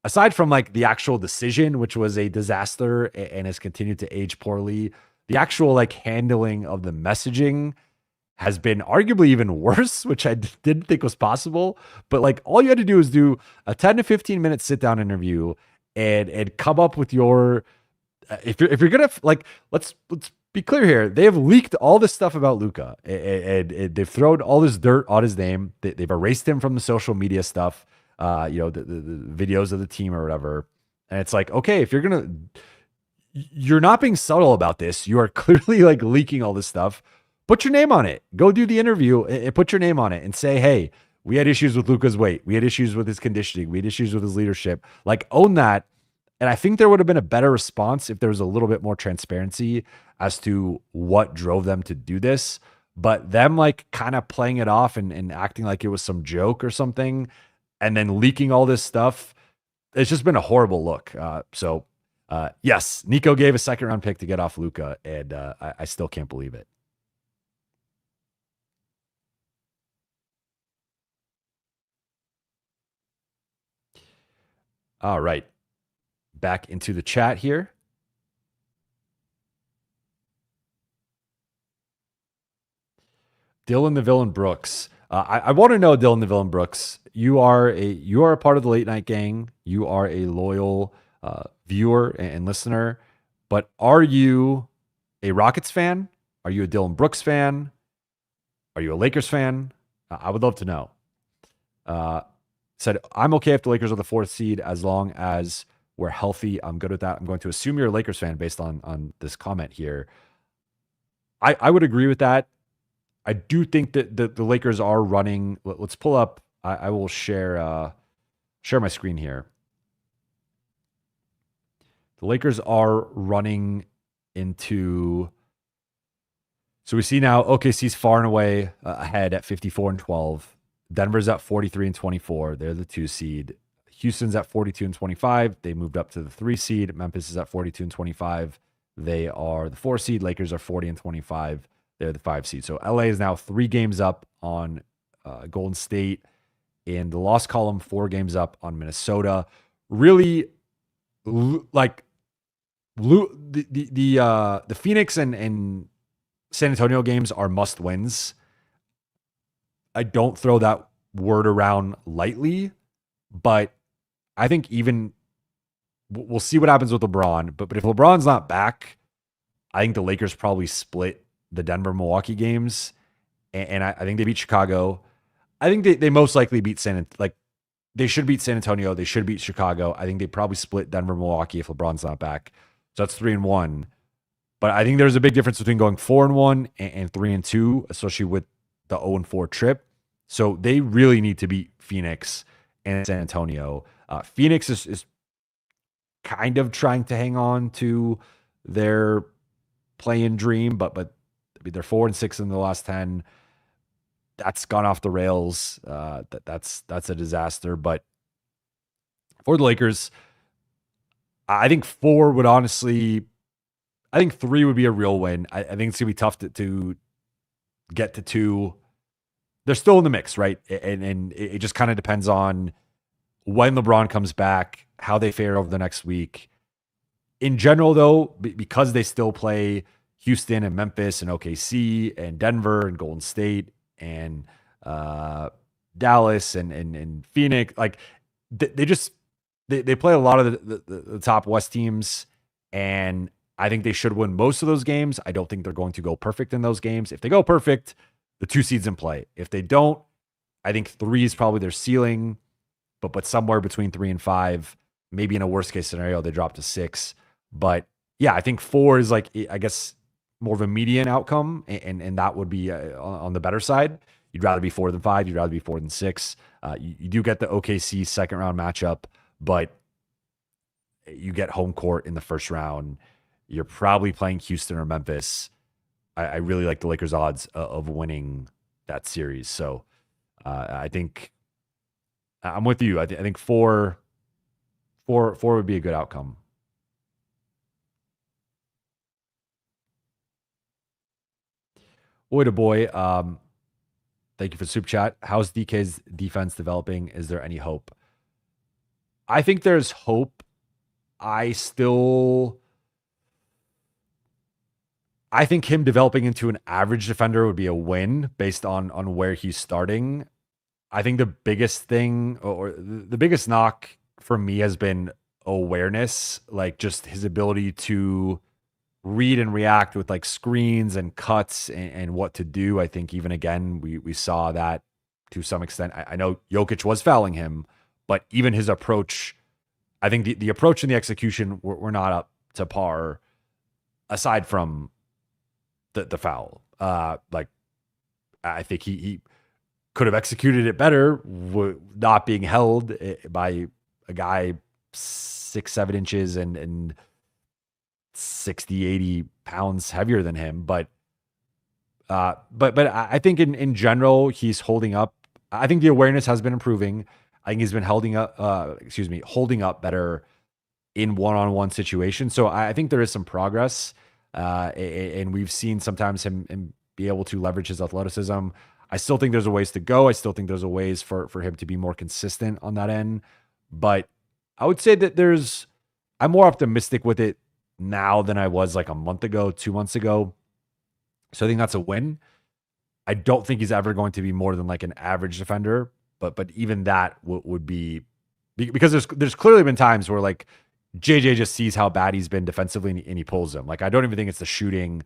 aside from like the actual decision, which was a disaster and has continued to age poorly, the actual like handling of the messaging has been arguably even worse, which I didn't think was possible. But like all you had to do is do a 10 to 15 minute sit down interview and come up with your if you're gonna like let's be clear here. They have leaked all this stuff about Luka and they've thrown all this dirt on his name. They've erased him from the social media stuff, the videos of the team or whatever. And it's like, okay, if you're not being subtle about this. You are clearly like leaking all this stuff. Put your name on it. Go do the interview and put your name on it and say, hey, we had issues with Luka's weight. We had issues with his conditioning. We had issues with his leadership. Like own that. And I think there would have been a better response if there was a little bit more transparency as to what drove them to do this. But them like kind of playing it off and acting like it was some joke or something and then leaking all this stuff, it's just been a horrible look. Yes, Nico gave a second round pick to get off Luka, and I still can't believe it. All right. Back into the chat here. Dylan the Villain Brooks. I want to know, Dylan the Villain Brooks. You are a part of the late night gang. You are a loyal viewer and listener. But are you a Rockets fan? Are you a Dylan Brooks fan? Are you a Lakers fan? I would love to know. Said, I'm okay if the Lakers are the 4th seed as long as we're healthy. I'm good with that. I'm going to assume you're a Lakers fan based on this comment here. I would agree with that. I do think that the Lakers are running. Let's pull up. I will share my screen here. The Lakers are running into. So we see now OKC's far and away ahead at 54-12. Denver's at 43-24. They're the 2 seed. Houston's at 42-25. They moved up to the 3 seed. Memphis is at 42-25. They are the 4 seed. Lakers are 40-25. They're the 5 seed. So LA is now 3 games up on Golden State. In the loss column, 4 games up on Minnesota. Really, like the Phoenix and San Antonio games are must wins. I don't throw that word around lightly, but I think even we'll see what happens with LeBron. But if LeBron's not back, I think the Lakers probably split the Denver-Milwaukee games, and I think they beat Chicago. I think they most likely beat they should beat San Antonio. They should beat Chicago. I think they probably split Denver-Milwaukee if LeBron's not back. So that's 3-1. But I think there's a big difference between going 4-1 and 3-2, especially with the 0-4 trip. So they really need to beat Phoenix and San Antonio. Phoenix is kind of trying to hang on to their play-in dream, but I mean, they're 4-6 in the last 10. That's gone off the rails. That's a disaster. But for the Lakers, I think 4 would honestly. I think 3 would be a real win. I think it's gonna be tough to get to 2. They're still in the mix, right? And it just kind of depends on when LeBron comes back, how they fare over the next week. In general, though, because they still play Houston and Memphis and OKC and Denver and Golden State and Dallas and Phoenix, like they play a lot of the top West teams, and I think they should win most of those games. I don't think they're going to go perfect in those games. If they go perfect, the 2 seeds in play. If they don't, I think 3 is probably their ceiling, but somewhere between 3 and 5, maybe in a worst case scenario, they drop to 6. But yeah, I think 4 is like, I guess, more of a median outcome, and that would be on the better side. You'd rather be 4 than 5. You'd rather be 4 than 6. You do get the OKC second round matchup, but you get home court in the first round. You're probably playing Houston or Memphis. I really like the Lakers' odds of winning that series. So I think I'm with you. I think 4 would be a good outcome. Boy to boy. Thank you for the super chat. How's DK's defense developing? Is there any hope? I think there's hope. I think him developing into an average defender would be a win based on where he's starting. I think the biggest thing or the biggest knock for me has been awareness, like just his ability to read and react with like screens and cuts and what to do. I think even again, we saw that to some extent. I know Jokic was fouling him, but even his approach, I think the approach and the execution were not up to par aside from the foul. Like I think he could have executed it better, not being held by a guy 6-7 inches and 60, 80 pounds heavier than him. But I think in general, he's holding up. I think the awareness has been improving. I think he's been holding up better in one-on-one situations. So I think there is some progress. And we've seen sometimes him be able to leverage his athleticism. I still think there's a ways to go. I still think there's a ways for him to be more consistent on that end. But I would say that I'm more optimistic with it now than I was like a month ago, 2 months ago. So I think that's a win. I don't think he's ever going to be more than like an average defender, but even that would be because there's clearly been times where like JJ just sees how bad he's been defensively and he pulls him. Like I don't even think it's the shooting.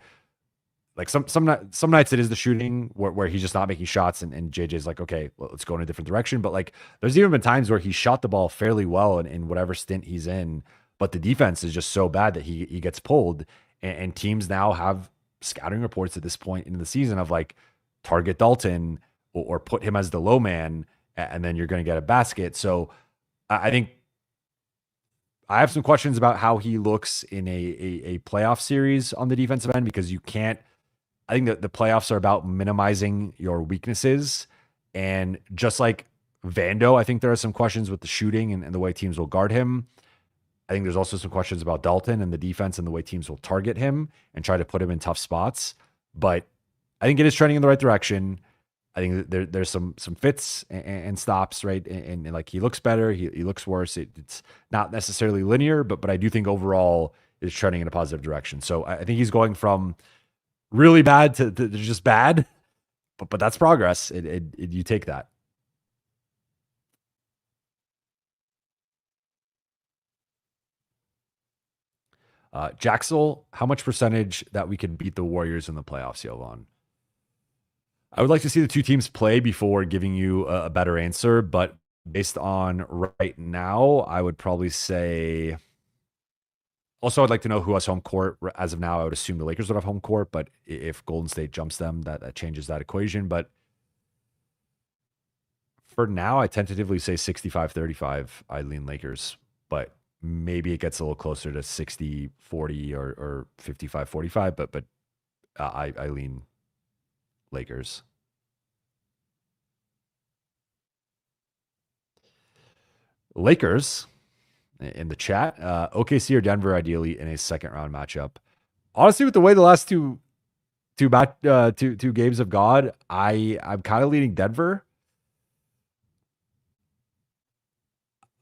Like some nights it is the shooting where he's just not making shots and JJ's like, okay, well, let's go in a different direction. But like there's even been times where he shot the ball fairly well in whatever stint he's in, but the defense is just so bad that he gets pulled. And teams now have scouting reports at this point in the season of like target Dalton or put him as the low man, and then you're going to get a basket. So I think I have some questions about how he looks in a playoff series on the defensive end, because you can't. I think that the playoffs are about minimizing your weaknesses. And just like Vando, I think there are some questions with the shooting and the way teams will guard him. I think there's also some questions about Dalton and the defense and the way teams will target him and try to put him in tough spots. But I think it is trending in the right direction. I think there's some fits and stops, right? And like he looks better, he looks worse. It's not necessarily linear, but I do think overall it's trending in a positive direction. So I think he's going from really bad to just bad, but that's progress. You take that. Jaxel, how much percentage that we can beat the Warriors in the playoffs, Jovan? I would like to see the two teams play before giving you a better answer, but based on right now, I would probably say. Also, I'd like to know who has home court. As of now, I would assume the Lakers would have home court, but if Golden State jumps them, that changes that equation. But for now, I tentatively say 65-35. I lean Lakers, but maybe it gets a little closer to 60-40 or 55-45, but I lean Lakers. Lakers in the chat. OKC or Denver, ideally in a second round matchup. Honestly, with the way the last two games have gone, I'm kind of leaning Denver.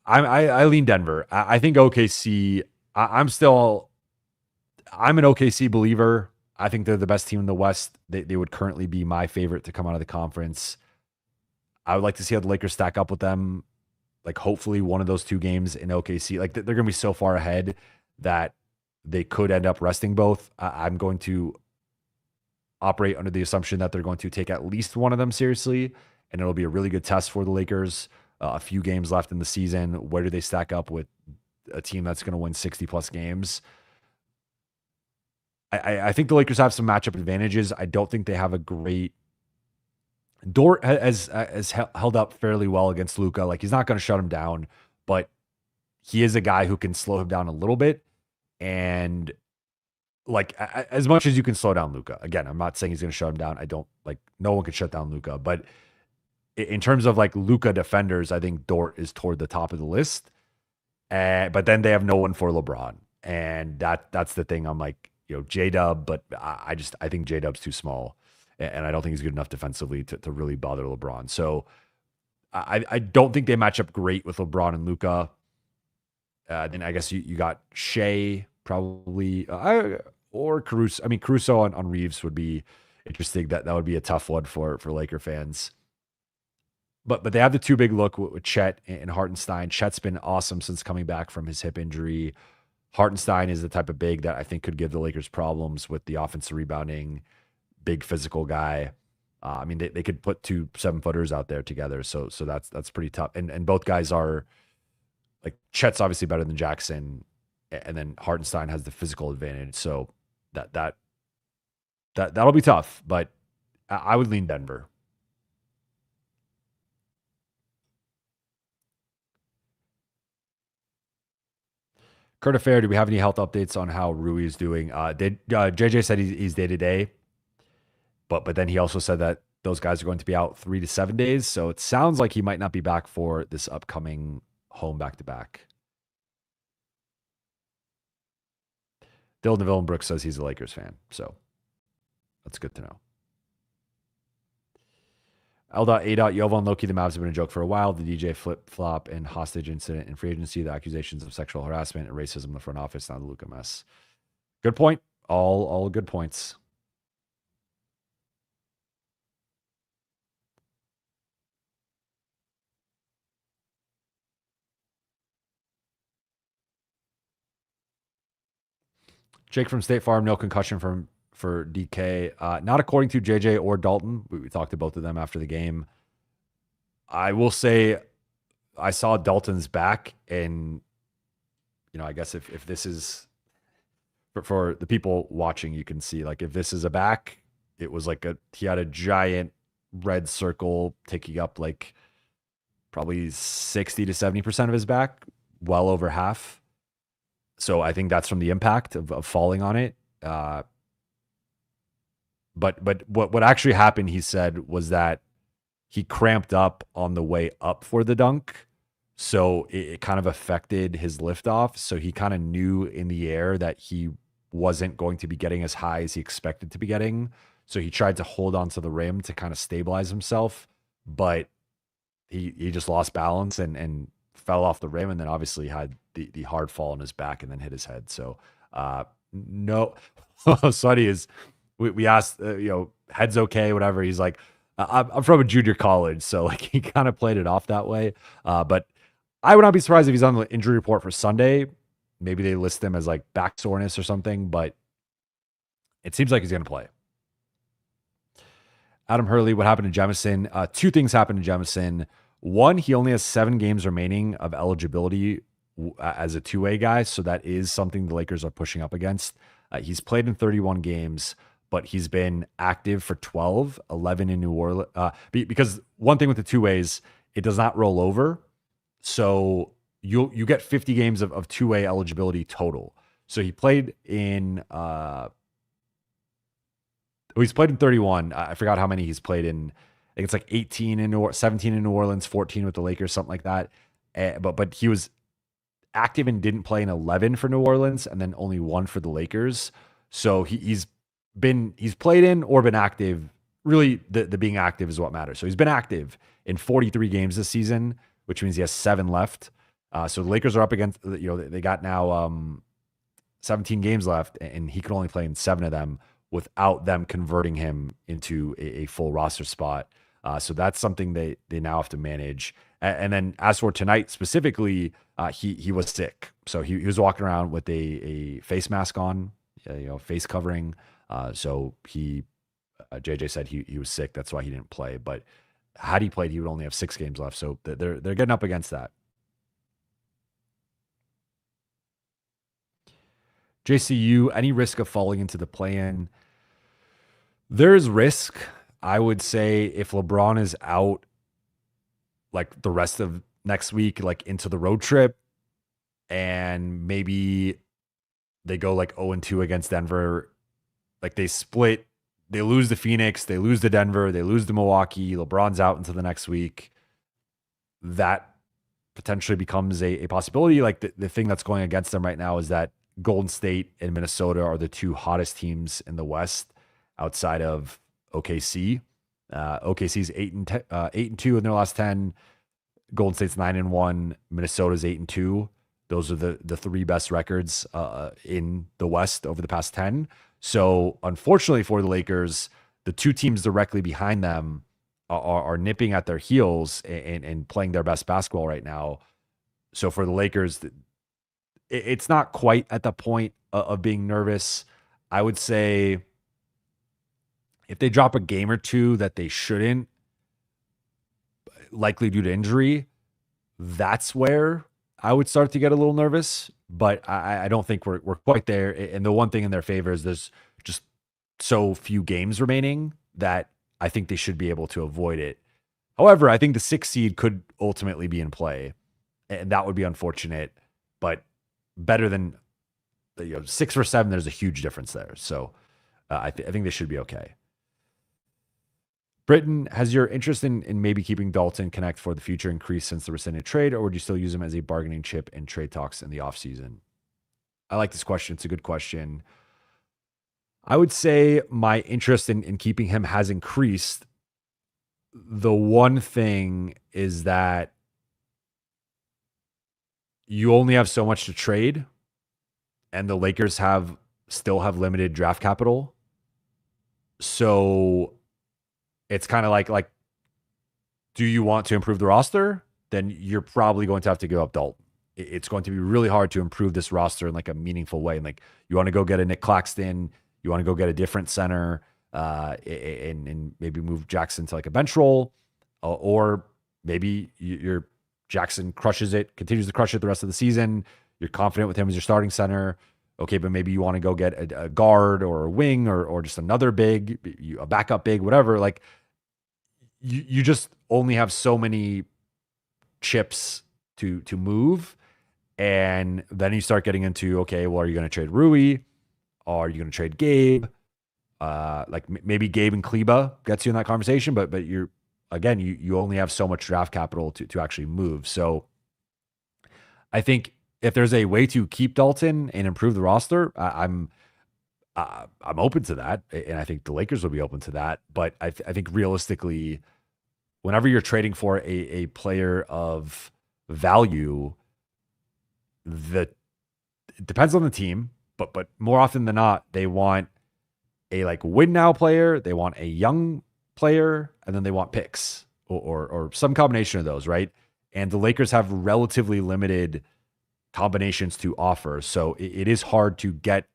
I lean Denver. I think OKC. I'm an OKC believer. I think they're the best team in the West. They would currently be my favorite to come out of the conference. I would like to see how the Lakers stack up with them. Like hopefully one of those two games in OKC, like they're going to be so far ahead that they could end up resting both. I'm going to operate under the assumption that they're going to take at least one of them seriously, and it'll be a really good test for the Lakers. A few games left in the season. Where do they stack up with a team that's going to win 60 plus games? I think the Lakers have some matchup advantages. I don't think they have a great. Dort has held up fairly well against Luka. Like he's not going to shut him down, but he is a guy who can slow him down a little bit. And like as much as you can slow down Luka, again, I'm not saying he's going to shut him down. I don't like no one can shut down Luka, but in terms of like Luka defenders, I think Dort is toward the top of the list. But then they have no one for LeBron, and that's the thing. I'm like, J-Dub, but I think J-Dub's too small. and I don't think he's good enough defensively to really bother LeBron. So I don't think they match up great with LeBron and Luka. Then I guess you got Shea probably, or Caruso. I mean, Caruso on Reaves would be interesting. That would be a tough one for Laker fans. But they have the two big look with Chet and Hartenstein. Chet's been awesome since coming back from his hip injury. Hartenstein is the type of big that I think could give the Lakers problems with the offensive rebounding, big physical guy. I mean, they could put 2 7-footers out there together. So that's pretty tough. And both guys are, like, Chet's obviously better than Jackson, and then Hartenstein has the physical advantage. So that'll be tough. But I would lean Denver. Kurt Affair, do we have any health updates on how Rui is doing? JJ said he's day to day, but then he also said that those guys are going to be out 3 to 7 days. So it sounds like he might not be back for this upcoming home back-to-back. Dylan DeVille Brooks says he's a Lakers fan. So that's good to know. L.A. Jovan Loki, the Mavs have been a joke for a while. The DJ flip-flop and hostage incident in free agency, the accusations of sexual harassment and racism in the front office, not the Luka mess. Good point. All good points. Jake from State Farm, no concussion for DK. Not according to JJ or Dalton. We talked to both of them after the game. I will say I saw Dalton's back, and I guess if this is for the people watching, you can see, like, if this is a back, it was like he had a giant red circle taking up like probably 60 to 70% of his back, well over half. So I think that's from the impact of falling on it. But what actually happened, he said, was that he cramped up on the way up for the dunk. So it kind of affected his liftoff. So he kind of knew in the air that he wasn't going to be getting as high as he expected to be getting. So he tried to hold onto the rim to kind of stabilize himself, but he just lost balance and fell off the rim, and then obviously had the hard fall on his back and then hit his head. So no, what's funny is we asked, head's okay, whatever. He's like, I'm from a junior college, so like he kind of played it off that way. But I would not be surprised if he's on the injury report for Sunday. Maybe they list him as like back soreness or something, but it seems like he's going to play. Adam Hurley, what happened to Jemison? 2 things happened to Jemison. One, he only has 7 games remaining of eligibility as a two-way guy, so that is something the Lakers are pushing up against. He's played in 31 games, but he's been active for 12, 11 in New Orleans. Because one thing with the two-ways, it does not roll over, so you get 50 games of two-way eligibility total. So he played in he's played in 31. I forgot how many he's played in. I think it's like 18 in 17 in New Orleans, 14 with the Lakers, something like that. But he was active and didn't play in 11 for New Orleans, and then only 1 for the Lakers. So he's played in or been active. Really, the being active is what matters. So he's been active in 43 games this season, which means he has 7 left. So the Lakers are up against, they got now 17 games left, and he can only play in 7 of them without them converting him into a full roster spot. So that's something they now have to manage. And then as for tonight specifically, he was sick. So he was walking around with a face mask on, face covering. So JJ said he was sick. That's why he didn't play. But had he played, he would only have 6 games left. So they're getting up against that. JCU, any risk of falling into the play-in? There's risk. I would say if LeBron is out like the rest of next week, like into the road trip, and maybe they go like 0-2 against Denver, like they split, they lose to Phoenix, they lose to Denver, they lose to Milwaukee, LeBron's out into the next week, that potentially becomes a possibility. Like the thing that's going against them right now is that Golden State and Minnesota are the 2 hottest teams in the West outside of OKC. OKC's 8-2 in their last 10. Golden State's 9-1. Minnesota's 8-2. Those are the three best records in the West over the past 10. So unfortunately for the Lakers, the two teams directly behind them are nipping at their heels and playing their best basketball right now. So for the Lakers, it's not quite at the point of being nervous. I would say if they drop a game or two that they shouldn't, likely due to injury, that's where I would start to get a little nervous. But I don't think we're quite there. And the one thing in their favor is there's just so few games remaining that I think they should be able to avoid it. However, I think the 6th seed could ultimately be in play, and that would be unfortunate, but better than 6 or 7. There's a huge difference there. So I think they should be okay. Britain, has your interest in maybe keeping Dalton Knecht for the future increased since the rescinded trade, or would you still use him as a bargaining chip in trade talks in the offseason? I like this question. It's a good question. I would say my interest in keeping him has increased. The one thing is that you only have so much to trade, and the Lakers still have limited draft capital. So it's kind of like, do you want to improve the roster? Then you're probably going to have to give up Dalton. It's going to be really hard to improve this roster in like a meaningful way. And like, you want to go get a Nick Claxton, you want to go get a different center, and maybe move Jackson to like a bench role, or maybe your Jackson crushes it, continues to crush it the rest of the season. You're confident with him as your starting center. Okay, but maybe you want to go get a guard or a wing or just another big, a backup big, whatever. Like, you just only have so many chips to move. And then you start getting into, okay, well, are you going to trade Rui? Are you going to trade Gabe? Like maybe Gabe and Kleba gets you in that conversation, but you only have so much draft capital to actually move. So I think if there's a way to keep Dalton and improve the roster, I'm open to that, and I think the Lakers will be open to that. But I think realistically, whenever you're trading for a player of value, it depends on the team, but more often than not, they want a like win now player, they want a young player, and then they want picks or some combination of those, right? And the Lakers have relatively limited combinations to offer, so it is hard to get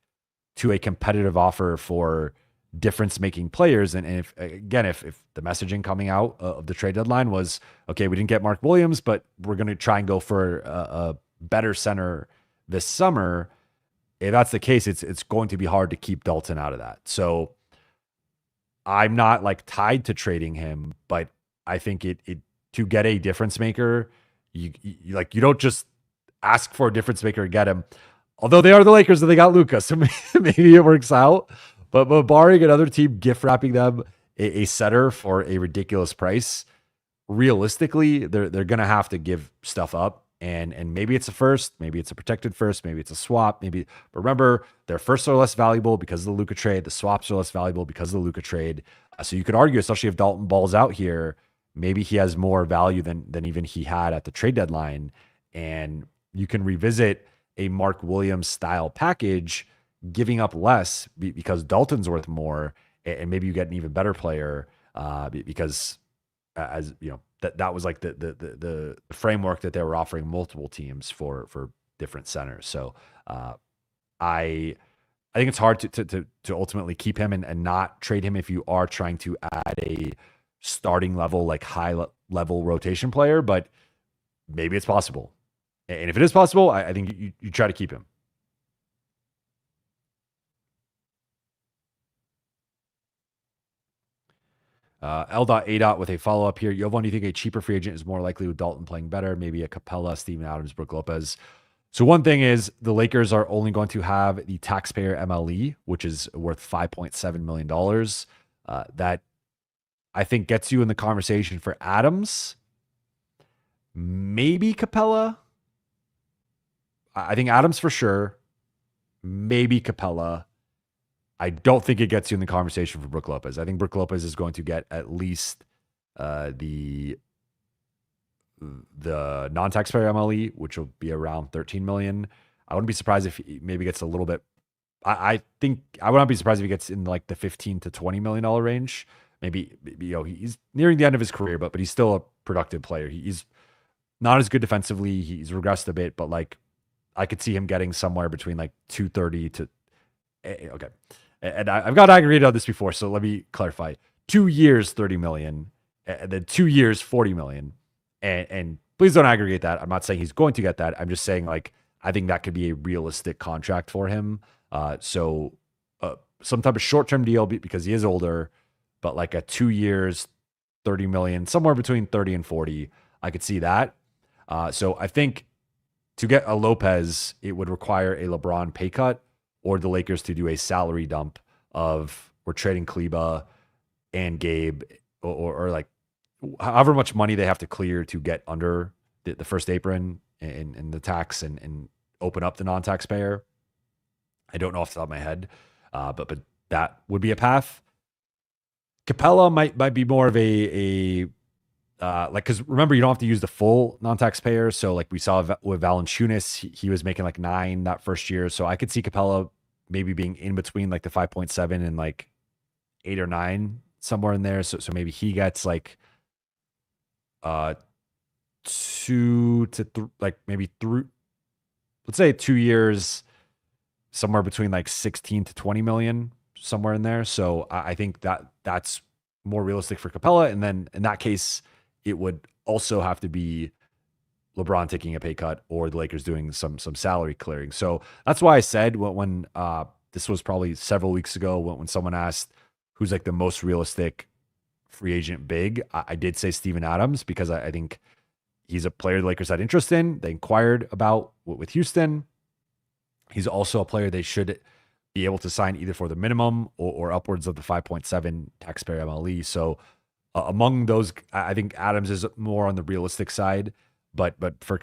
to a competitive offer for difference-making players. And if the messaging coming out of the trade deadline was, okay, we didn't get Mark Williams, but we're going to try and go for a better center this summer, if that's the case, it's going to be hard to keep Dalton out of that. So I'm not like tied to trading him, but I think it to get a difference maker, you don't just ask for a difference maker and get him. Although they are the Lakers and they got Luka, so maybe it works out. But barring another team gift wrapping them a setter for a ridiculous price, realistically, they're going to have to give stuff up. And maybe it's a first, maybe it's a protected first, maybe it's a swap, but remember, their firsts are less valuable because of the Luka trade. The swaps are less valuable because of the Luka trade. So you could argue, especially if Dalton balls out here, maybe he has more value than even he had at the trade deadline. And you can revisit a Mark Williams style package, giving up less because Dalton's worth more, and maybe you get an even better player because, as you know, that was like the framework that they were offering multiple teams for different centers. So I think it's hard to ultimately keep him and not trade him if you are trying to add a starting level, like high level rotation player, but maybe it's possible. And if it is possible, I think you try to keep him. L.A. with a follow-up here. Jovan, do you think a cheaper free agent is more likely with Dalton playing better? Maybe a Capella, Steven Adams, Brook Lopez. So one thing is the Lakers are only going to have the taxpayer MLE, which is worth $5.7 million. That I think gets you in the conversation for Adams. Maybe Capella. I think Adams for sure. Maybe Capella. I don't think it gets you in the conversation for Brook Lopez. I think Brook Lopez is going to get at least the non-taxpayer MLE, which will be around 13 million. I wouldn't be surprised if he maybe gets a little bit. I think I would not be surprised if he gets in like the 15 to 20 million dollar range. Maybe he's nearing the end of his career, but he's still a productive player. He's not as good defensively. He's regressed a bit, but like I could see him getting somewhere between like 230 to okay. And I've got aggregated on this before, so let me clarify. 2 years, 30 million, and then 2 years, 40 million. And please don't aggregate that. I'm not saying he's going to get that. I'm just saying like I think that could be a realistic contract for him. So some type of short-term deal because he is older, but like a 2 years, 30 million, somewhere between 30 and 40, I could see that. So I think to get a Lopez, it would require a LeBron pay cut or the Lakers to do a salary dump of we're trading Kleba and Gabe or like however much money they have to clear to get under the first apron and the tax and open up the non-taxpayer. I don't know off the top of my head, but that would be a path. Capella might be more of a like, because remember, you don't have to use the full non-taxpayer. So like we saw with Valanciunas, he was making like 9 that first year. So I could see Capella maybe being in between like the 5.7 and like 8 or 9 somewhere in there. So maybe he gets like 2 to like maybe through, let's say 2 years, somewhere between like 16 to 20 million, somewhere in there. So I think that's more realistic for Capella. And then in that case, it would also have to be LeBron taking a pay cut or the Lakers doing some salary clearing. So that's why I said when this was probably several weeks ago when someone asked who's like the most realistic free agent big, I did say Steven Adams because I think he's a player the Lakers had interest in. They inquired about with Houston. He's also a player they should be able to sign either for the minimum or upwards of the 5.7 taxpayer MLE. So among those, I think Adams is more on the realistic side, but for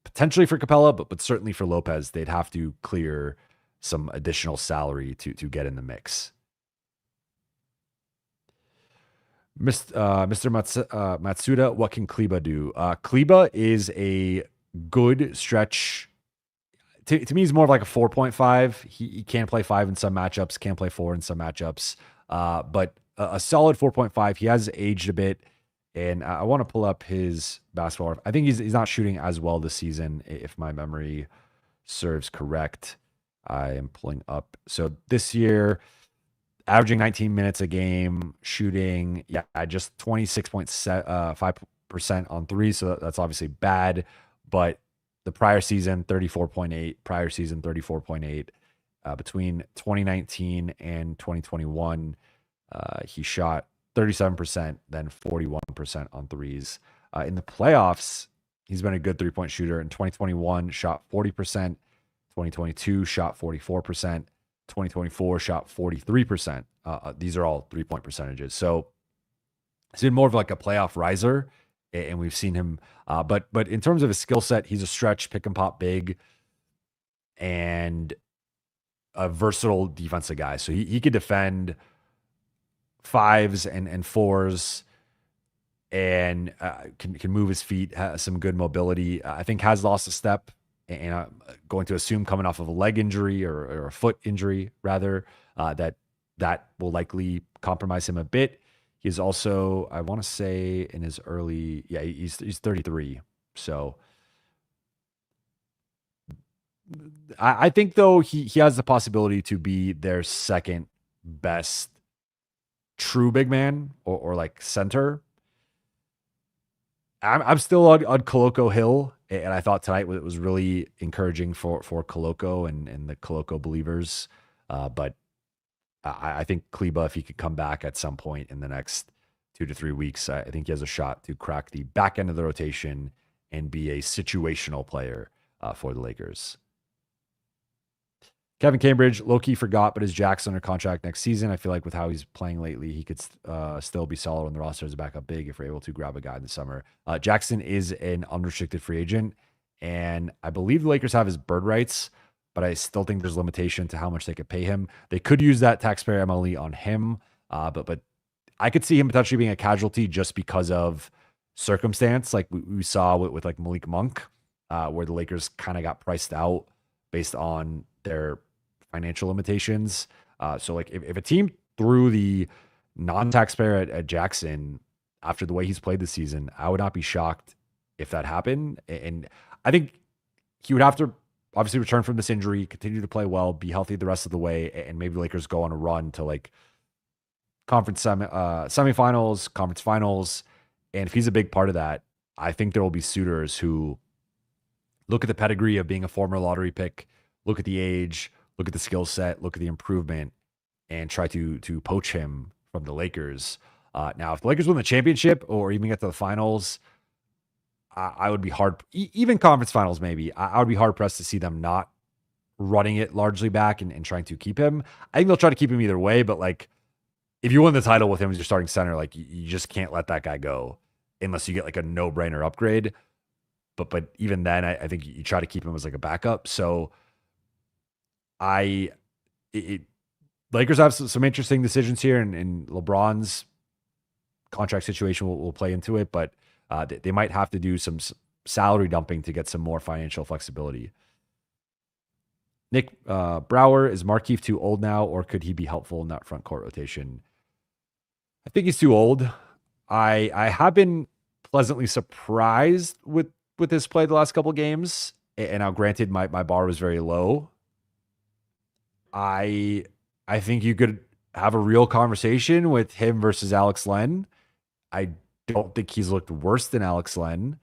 potentially for Capella, but certainly for Lopez, they'd have to clear some additional salary to get in the mix. Mr. Matsuda, what can Kleba do? Kleba is a good stretch. To me, he's more of like a 4.5. He can play 5 in some matchups, can play 4 in some matchups, but a solid 4.5. He has aged a bit, and I want to pull up his basketball. I think he's not shooting as well this season, if my memory serves correct. I am pulling up. So this year, averaging 19 minutes a game, shooting, just 26.5% on 3. So that's obviously bad, but the prior season, 34.8, prior season, 34.8. Between 2019 and 2021, he shot 37%, then 41% on 3s. In the playoffs, he's been a good 3-point shooter. In 2021, shot 40%. 2022, shot 44%. 2024, shot 43%. These are all 3-point percentages. So he's been more of like a playoff riser, and we've seen him. But in terms of his skill set, he's a stretch, pick and pop big, and a versatile defensive guy. So he could defend 5s and 4s, and can move his feet, has some good mobility. I think has lost a step, and I'm going to assume coming off of a leg injury or a foot injury rather, that will likely compromise him a bit. He's also, I want to say in his early, he's 33. So I think though he has the possibility to be their second best true big man or like center. I'm still on Koloko Hill, and I thought tonight it was really encouraging for Koloko and the Koloko believers. But I think Kleba, if he could come back at some point in the next 2 to 3 weeks, I think he has a shot to crack the back end of the rotation and be a situational player for the Lakers. Kevin Cambridge, low-key forgot, but is Jackson under contract next season? I feel like with how he's playing lately, he could still be solid on the roster as a backup big if we're able to grab a guy in the summer. Jackson is an unrestricted free agent, and I believe the Lakers have his bird rights, but I still think there's limitation to how much they could pay him. They could use that taxpayer MLE on him, but I could see him potentially being a casualty just because of circumstance, like we saw with like Malik Monk, where the Lakers kind of got priced out based on their financial limitations. So like if a team threw the non-taxpayer at Jackson after the way he's played this season, I would not be shocked if that happened. And I think he would have to obviously return from this injury, continue to play well, be healthy the rest of the way, and maybe the Lakers go on a run to like conference semifinals, conference finals. And if he's a big part of that, I think there will be suitors who look at the pedigree of being a former lottery pick, look at the age, look at the skill set, look at the improvement, and try to poach him from the Lakers. Now, if the Lakers win the championship or even get to the finals, I would be hard, even conference finals maybe, I would be hard pressed to see them not running it largely back and trying to keep him. I think they'll try to keep him either way, but like if you win the title with him as your starting center, like you just can't let that guy go unless you get like a no-brainer upgrade. But even then, I think you try to keep him as like a backup. So Lakers have some interesting decisions here, and LeBron's contract situation will play into it, but they might have to do some salary dumping to get some more financial flexibility. Nick Brower, is Markieff too old now, or could he be helpful in that front court rotation? I think he's too old. I have been pleasantly surprised with his play the last couple of games. And now granted, my bar was very low. I think you could have a real conversation with him versus Alex Len. I don't think he's looked worse than Alex Len.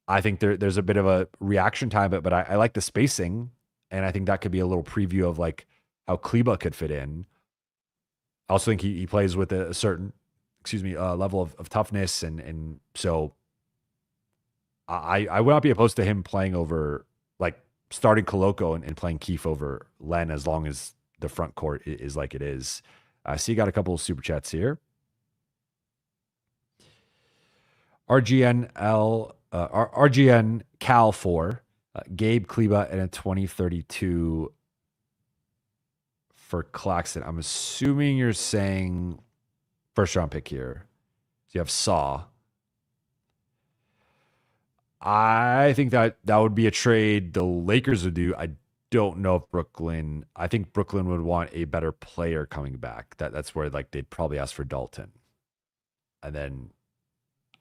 I think there's a bit of a reaction time, but I like the spacing. And I think that could be a little preview of like how Kleba could fit in. I also think he plays with a certain, level of toughness. And so I would not be opposed to him playing over, like starting Koloko and playing Keefe over Len as long as the front court is like it is. I see you got a couple of super chats here. RGN Cal 4, Gabe Kleba and a 2032 for Claxton. I'm assuming you're saying first round pick here. So you have Saw. I think that would be a trade the Lakers would do. I don't know if I think Brooklyn would want a better player coming back. That's where like they'd probably ask for Dalton. And then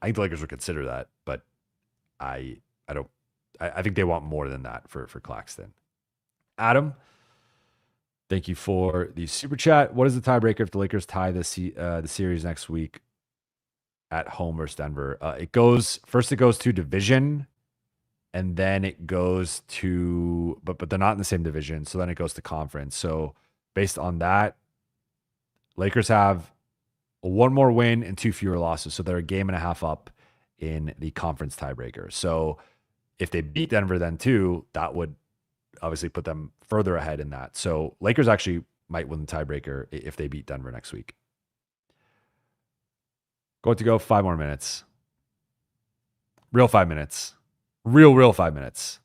I think the Lakers would consider that, but I think they want more than that for Claxton. Adam, thank you for the super chat. What is the tiebreaker if the Lakers tie the series next week at home versus Denver? It goes to division, and then it goes to, but they're not in the same division, so then it goes to conference. So based on that, Lakers have one more win and 2 fewer losses, so they're a game and a half up in the conference tiebreaker. So if they beat Denver then too, that would obviously put them further ahead in that. So Lakers actually might win the tiebreaker if they beat Denver next week. Going to go 5 more minutes. Real 5 minutes. Real 5 minutes.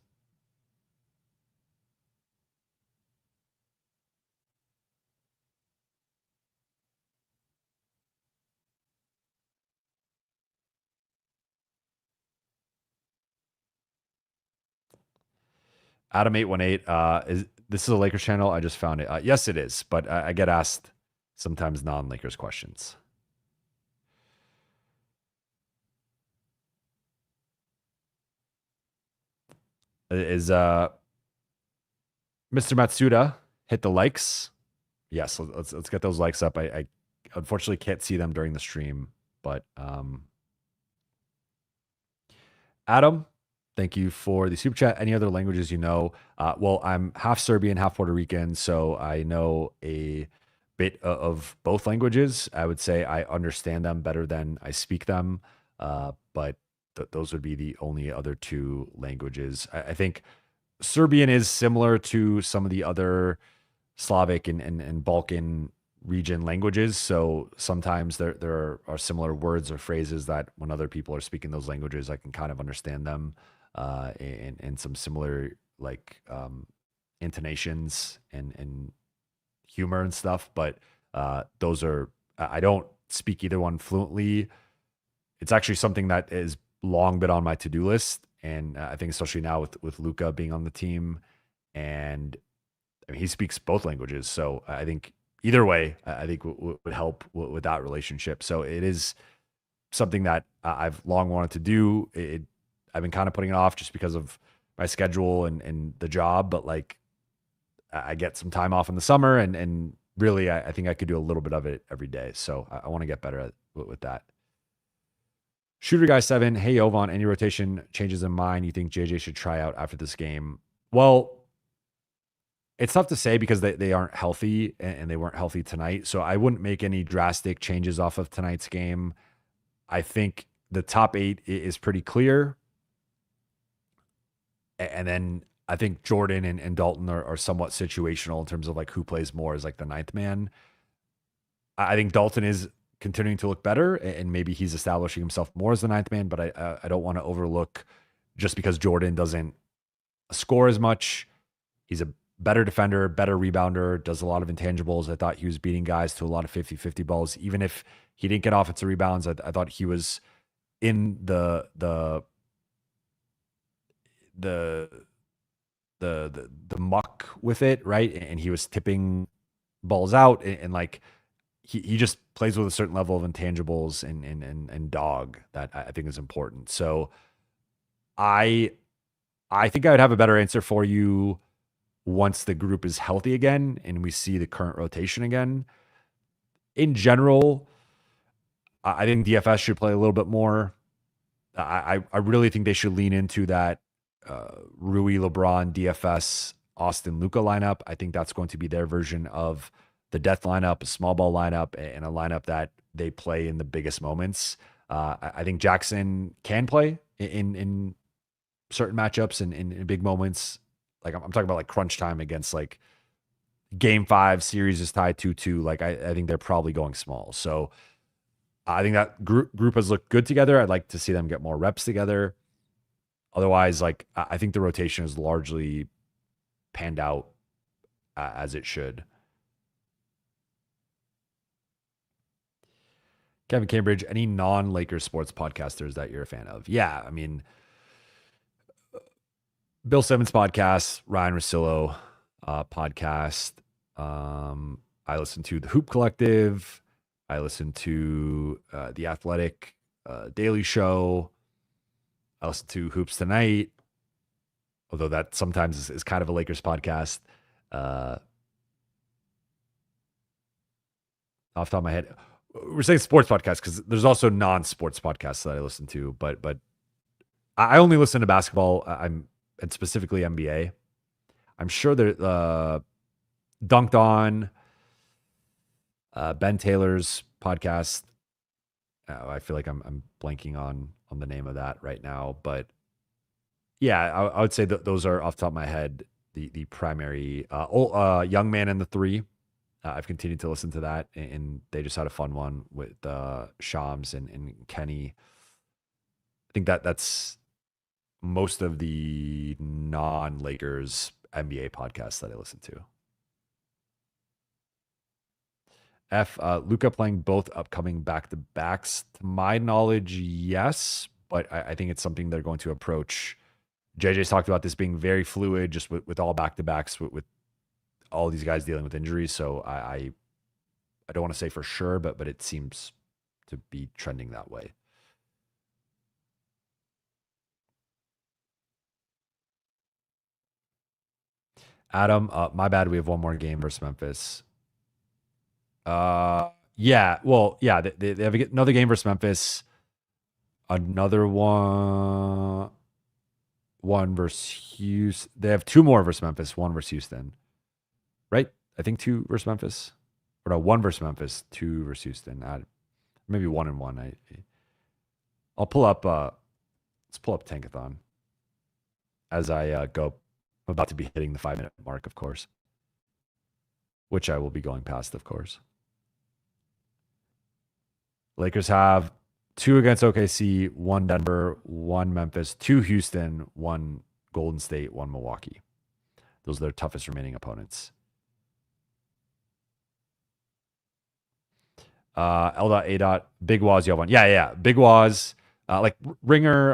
Adam 818, this is a Lakers channel? I just found it. Yes, it is, but I get asked sometimes non-Lakers questions. Is Mr. Matsuda hit the likes? Yes, let's get those likes up. I unfortunately can't see them during the stream, but Adam, thank you for the super chat. Any other languages you know? Well, I'm half Serbian, half Puerto Rican, so I know a bit of both languages. I would say I understand them better than I speak them, but those would be the only other 2 languages. I think Serbian is similar to some of the other Slavic and Balkan region languages. So sometimes there are similar words or phrases that when other people are speaking those languages, I can kind of understand them, and some similar like intonations and humor and stuff, but those are, I don't speak either one fluently. It's actually something that has long been on my to-do list. And I think especially now with Luca being on the team, and I mean, he speaks both languages. So I think either way, I think would help with that relationship. So it is something that I've long wanted to do. I've been kind of putting it off just because of my schedule and the job, but like I get some time off in the summer, and really I think I could do a little bit of it every day. So I want to get better with that. Shooter Guy 7, hey Jovan, any rotation changes in mind you think JJ should try out after this game? Well, it's tough to say because they aren't healthy, and they weren't healthy tonight. So I wouldn't make any drastic changes off of tonight's game. I think the top 8 is pretty clear. And then I think Jordan and Dalton are somewhat situational in terms of like who plays more as like the ninth man. I think Dalton is continuing to look better, and maybe he's establishing himself more as the ninth man, but I don't want to overlook just because Jordan doesn't score as much. He's a better defender, better rebounder, does a lot of intangibles. I thought he was beating guys to a lot of 50-50 balls. Even if he didn't get offensive rebounds, I thought he was in the muck with it, right? And he was tipping balls out, and like he just plays with a certain level of intangibles and dog that I think is important. So I think I would have a better answer for you once the group is healthy again and we see the current rotation again. In general, I think DFS should play a little bit more. I really think they should lean into that Rui, LeBron, DFS, Austin, Luka lineup. I think that's going to be their version of the death lineup, a small ball lineup, and a lineup that they play in the biggest moments. I think Jackson can play in certain matchups and in big moments. Like I'm talking about like crunch time against like game 5, series is tied 2-2. Like I think they're probably going small. So I think that group has looked good together. I'd like to see them get more reps together. Otherwise, like I think the rotation is largely panned out as it should. Kevin Cambridge, any non-Lakers sports podcasters that you're a fan of? Yeah, I mean, Bill Simmons podcast, Ryan Russillo podcast. I listen to the Hoop Collective. I listen to the Athletic Daily Show. I listen to Hoops Tonight, although that sometimes is kind of a Lakers podcast. Off the top of my head, we're saying sports podcast because there's also non-sports podcasts that I listen to, but I only listen to basketball. And specifically NBA. I'm sure they're Dunked On, Ben Taylor's podcast. I feel like I'm blanking on the name of that right now, but yeah, I would say that those are off the top of my head the primary. Young Man in the Three. I've continued to listen to that, and they just had a fun one with Shams and Kenny. I think that's most of the non-Lakers NBA podcasts that I listen to. Luka playing both upcoming back-to-backs. To my knowledge, yes, but I think it's something they're going to approach. JJ's talked about this being very fluid, just with all back-to-backs, with all these guys dealing with injuries. So I don't want to say for sure, but it seems to be trending that way. Adam, my bad. We have one more game versus Memphis. Yeah. Well, yeah. They have another game versus Memphis. Another one versus Houston. They have 2 more versus Memphis. 1 versus Houston. Right? I think 2 versus Memphis. Or no, 1 versus Memphis. 2 versus Houston. Maybe 1 and 1. I'll pull up. Let's pull up Tankathon as I go. I'm about to be hitting the 5-minute mark, of course, which I will be going past, of course. Lakers have 2 against OKC, 1 Denver, 1 Memphis, 2 Houston, 1 Golden State, 1 Milwaukee. Those are their toughest remaining opponents. L.A. Big Waz Jovan. Yeah. Big Waz. Like Ringer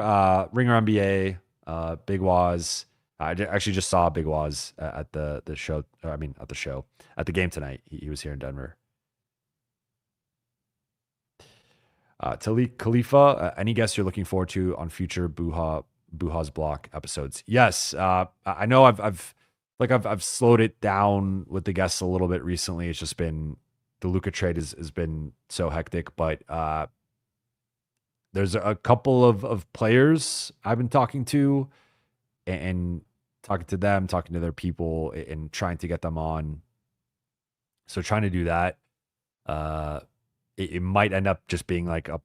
MBA. Big Waz. Actually just saw Big Waz at the show. At the game tonight. He was here in Denver. Talik Khalifa. Any guests you're looking forward to on future Buha's Block episodes? Yes. I know I've slowed it down with the guests a little bit recently. It's just been the Luka trade has been so hectic, but there's a couple of players I've been talking to and talking to them, talking to their people and trying to get them on. So trying to do that. It might end up just being like a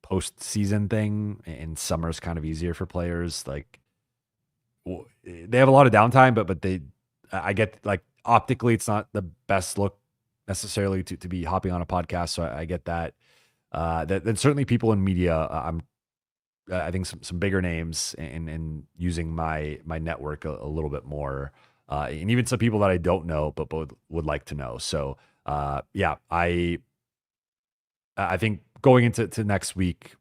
post-season thing, and summer's kind of easier for players. Like they have a lot of downtime, but I get like optically it's not the best look necessarily to be hopping on a podcast. So I get that. Then certainly people in media, I think some bigger names and using my network a little bit more, and even some people that I don't know but would like to know. So yeah, I think going into next week,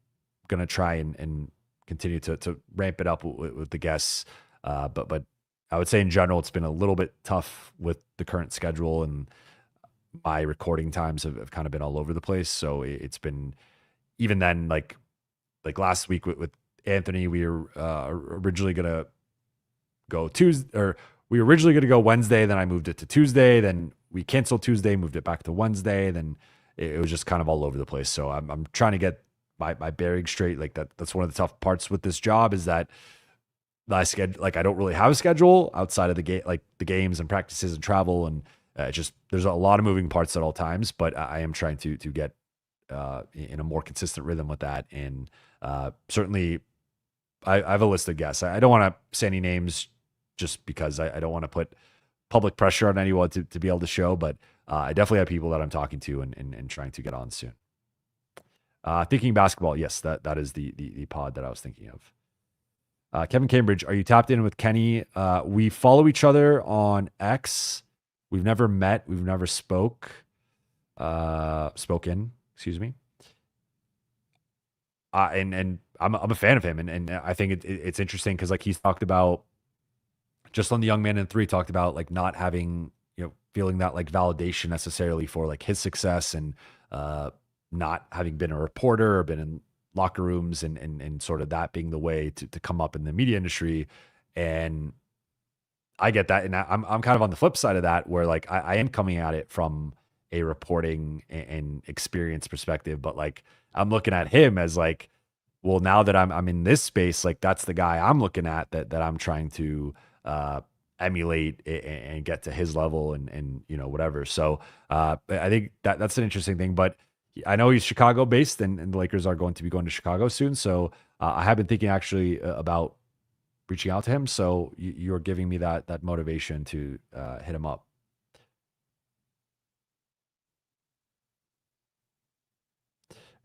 gonna try and continue to ramp it up with the guests. But I would say in general, it's been a little bit tough with the current schedule, and my recording times have kind of been all over the place. So it's been, even then, like last week with Anthony, we were originally gonna go Tuesday, or we were originally gonna go Wednesday. Then I moved it to Tuesday. Then we canceled Tuesday, moved it back to Wednesday. Then it was just kind of all over the place. So I'm trying to get my bearing straight. Like that's one of the tough parts with this job, is that I don't really have a schedule outside of the games and practices and travel, and just there's a lot of moving parts at all times. But I am trying to get in a more consistent rhythm with that. And certainly I have a list of guests. I don't want to say any names just because I don't want to put public pressure on anyone to be able to show, but I definitely have people that I'm talking to and trying to get on soon. Thinking basketball. Yes, that is the pod that I was thinking of. Kevin Cambridge, are you tapped in with Kenny? We follow each other on X. We've never met. We've never spoken. Excuse me. And I'm a fan of him, and I think it's interesting because like he's talked about, just on the Young Man in 3, talked about like not having, feeling that like validation necessarily for like his success, and not having been a reporter or been in locker rooms and sort of that being the way to come up in the media industry. And I get that. And I'm kind of on the flip side of that, where like I am coming at it from a reporting and experience perspective, but like I'm looking at him as like, well, now that I'm in this space, like that's the guy I'm looking at that I'm trying to emulate and get to his level and whatever. So I think that's an interesting thing. But I know he's Chicago based, and the Lakers are going to be going to Chicago soon. So I have been thinking actually about reaching out to him. So you're giving me that motivation to hit him up.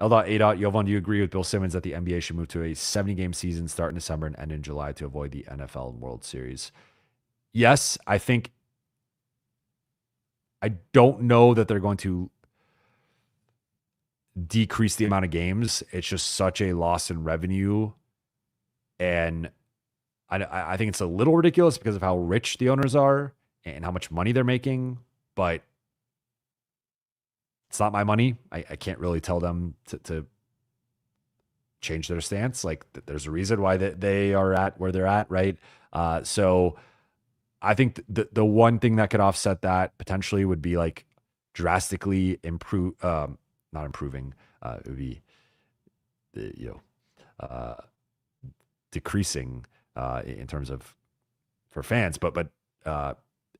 L.A. Jovan, do you agree with Bill Simmons that the NBA should move to a 70-game season, start in December and end in July, to avoid the NFL World Series? Yes, I don't know that they're going to decrease the amount of games. It's just such a loss in revenue. And I think it's a little ridiculous because of how rich the owners are and how much money they're making, but it's not my money. I can't really tell them to change their stance. Like there's a reason why they are at where they're at, right? So I think the one thing that could offset that potentially would be like drastically not improving. It would be decreasing in terms of for fans, but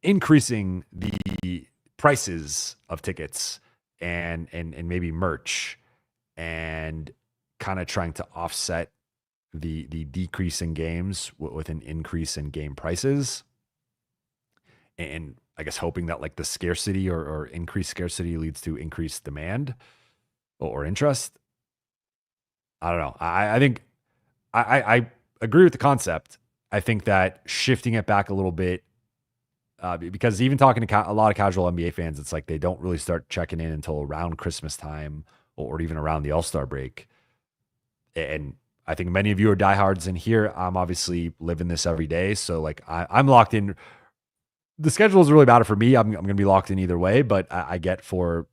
increasing the prices of tickets and maybe merch, and kind of trying to offset the decrease in games with an increase in game prices. And I guess hoping that like the scarcity or increased scarcity leads to increased demand or interest. I don't know. I think I agree with the concept. I think that shifting it back a little bit because even talking to a lot of casual NBA fans, it's like they don't really start checking in until around Christmas time or even around the All-Star break. And I think many of you are diehards in here. I'm obviously living this every day. So like I'm locked in. The schedule doesn't really matter for me. I'm going to be locked in either way, but I get for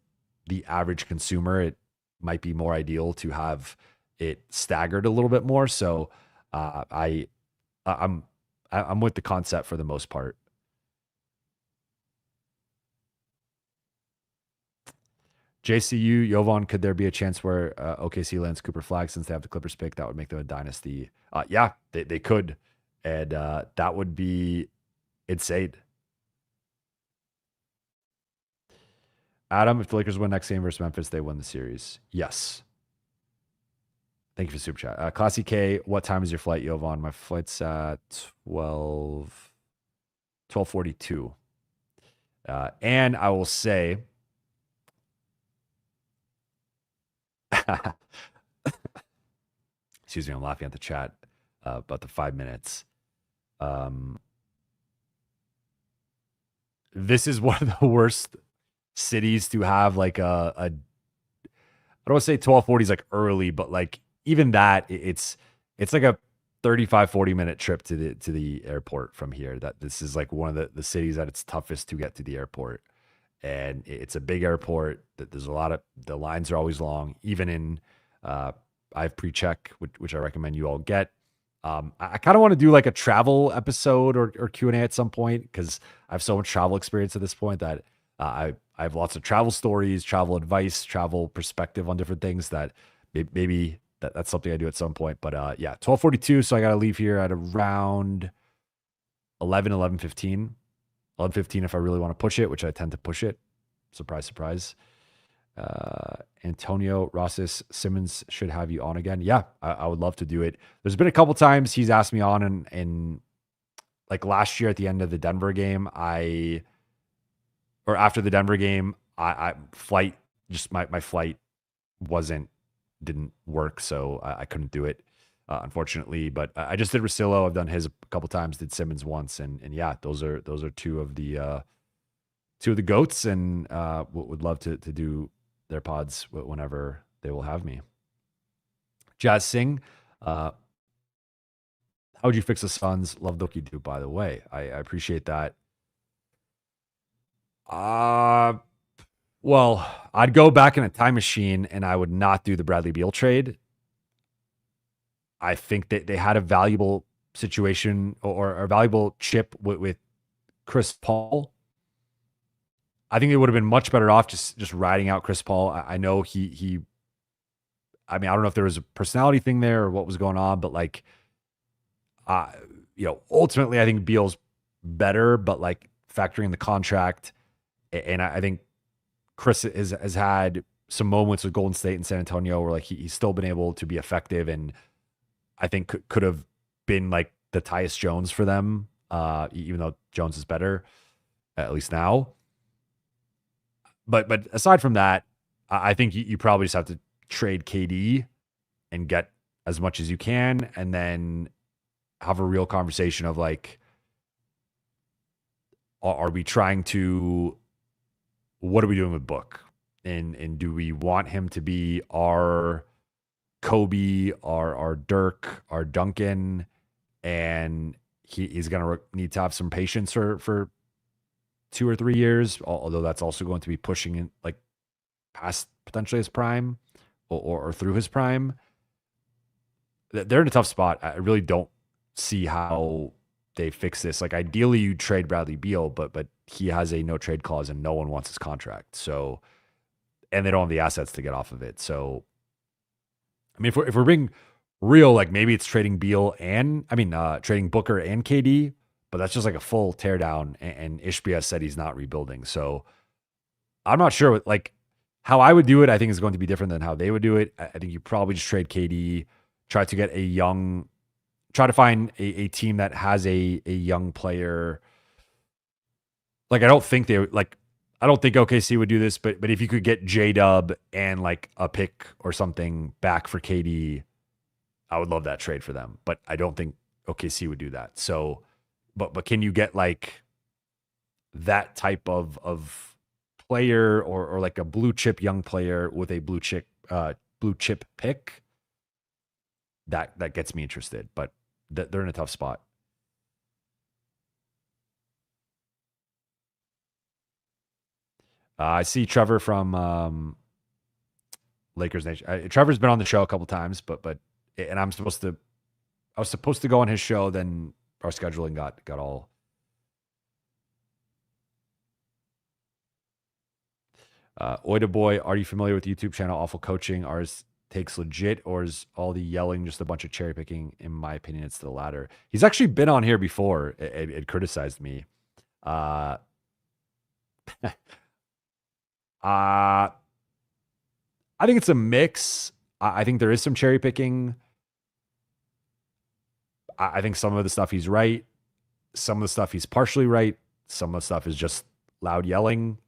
the average consumer, it might be more ideal to have it staggered a little bit more. So I'm with the concept for the most part. JCU, Jovan, could there be a chance where OKC lands Cooper Flag since they have the Clippers pick? That would make them a dynasty. Yeah, they could. And that would be insane. Adam, if the Lakers win next game versus Memphis, they win the series. Yes. Thank you for super chat. Classy K, what time is your flight, Jovan? My flight's at 12:42. And I will say, excuse me, I'm laughing at the chat about the 5 minutes. This is one of the worst cities to have like I don't want to say 12:40 is like early, but like even that it's like a 35-40 minute trip to the airport from here. That this is like one of the cities that it's toughest to get to the airport. And it's a big airport that there's a lot of, the lines are always long, even in I have pre-check, which I recommend you all get. I kind of want to do like a travel episode or Q&A at some point, because I have so much travel experience at this point that I have lots of travel stories, travel advice, travel perspective on different things that maybe that's something I do at some point. But yeah, 12:42. So I got to leave here at around 11:15 if I really want to push it, which I tend to push it. Surprise, surprise. Antonio Rossis Simmons should have you on again. Yeah, I would love to do it. There's been a couple times he's asked me on, and like last year at the end of the Denver game, or after the Denver game, my flight didn't work, so I couldn't do it, unfortunately. But I just did Russillo. I've done his a couple times, did Simmons once, and yeah, those are two of the goats, and would love to do their pods whenever they will have me. Jazz Singh, how would you fix the Suns? Love the do, by the way. I appreciate that. Well, I'd go back in a time machine and I would not do the Bradley Beal trade. I think that they had a valuable situation or a valuable chip with Chris Paul. I think they would have been much better off just riding out Chris Paul. I know I mean, I don't know if there was a personality thing there or what was going on, but like, ultimately I think Beal's better, but like factoring the contract, and I think Chris has had some moments with Golden State and San Antonio where like he's still been able to be effective, and I think could have been like the Tyus Jones for them, even though Jones is better, at least now. But aside from that, I think you probably just have to trade KD and get as much as you can, and then have a real conversation of like, are we trying to, what are we doing with Book? And do we want him to be our Kobe, our Dirk, our Duncan, and he's going to need to have some patience for 2 or 3 years, although that's also going to be pushing in like past potentially his prime or through his prime. They're in a tough spot. I really don't see how they fix this. Like ideally you trade Bradley Beal, but he has a no trade clause and no one wants his contract. So, and they don't have the assets to get off of it. So, I mean, if we're being real, like maybe it's trading Beal and trading Booker and KD, but that's just like a full teardown. And Ishbia said he's not rebuilding. So I'm not sure like how I would do it. I think is going to be different than how they would do it. I think you probably just trade KD, try to find a team that has a young player. Like I don't think OKC would do this, but if you could get J-Dub and like a pick or something back for KD, I would love that trade for them. But I don't think OKC would do that. So, but can you get like that type of player or like a blue chip young player with a blue chip pick, that gets me interested. But they're in a tough spot. I see Trevor from Lakers Nation. Trevor's been on the show a couple times, but and I was supposed to go on his show. Then our scheduling got all. Oida Boy, are you familiar with the YouTube channel Awful Coaching? Ours takes legit, or is all the yelling just a bunch of cherry picking? In my opinion, it's the latter. He's actually been on here before. It criticized me. I think it's a mix. I think there is some cherry picking. I think some of the stuff he's right. Some of the stuff he's partially right. Some of the stuff is just loud yelling.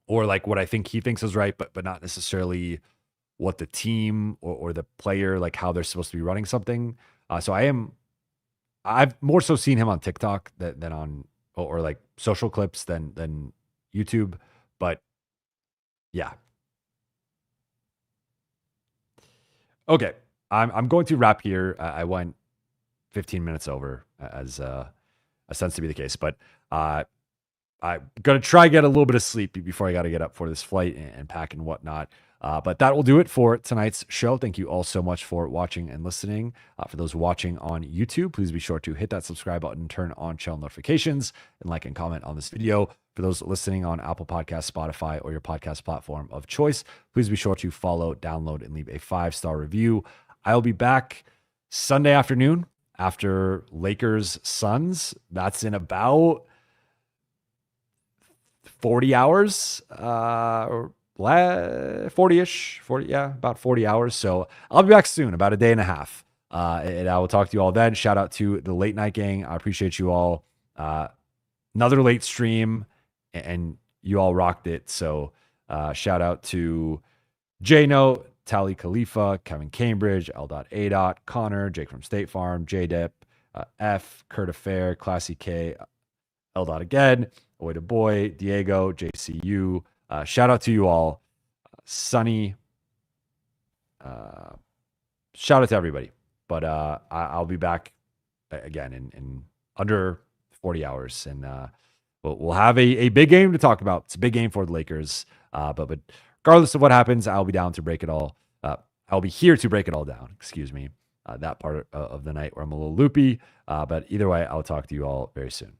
Or like what I think he thinks is right, but not necessarily what the team or the player, like how they're supposed to be running something. So I've more so seen him on TikTok than on, or like social clips than YouTube. But yeah. Okay. I'm going to wrap here. I went 15 minutes over, as tends to be the case, but I'm going to try get a little bit of sleep before I got to get up for this flight and pack and whatnot. But that will do it for tonight's show. Thank you all so much for watching and listening. For those watching on YouTube, please be sure to hit that subscribe button, turn on channel notifications, and like and comment on this video. For those listening on Apple Podcasts, Spotify, or your podcast platform of choice, please be sure to follow, download, and leave a 5-star review. I'll be back Sunday afternoon after Lakers Suns. That's in about 40 hours, or 40-ish, about 40 hours. So I'll be back soon, about a day and a half. And I will talk to you all then. Shout out to the late night gang. I appreciate you all. Another late stream, and you all rocked it. So shout out to Jno, Tally Khalifa, Kevin Cambridge, L.A. Connor, Jake from State Farm, J-Dip, F, Kurt Affair, Classy K, L. Again, Oida Boy, Diego, JCU. Shout out to you all. Sunny. Shout out to everybody. But I'll be back again in under 40 hours. And we'll have a big game to talk about. It's a big game for the Lakers. But regardless of what happens, I'll be down to break it all. I'll be here to break it all down. Excuse me. That part of the night where I'm a little loopy. But either way, I'll talk to you all very soon.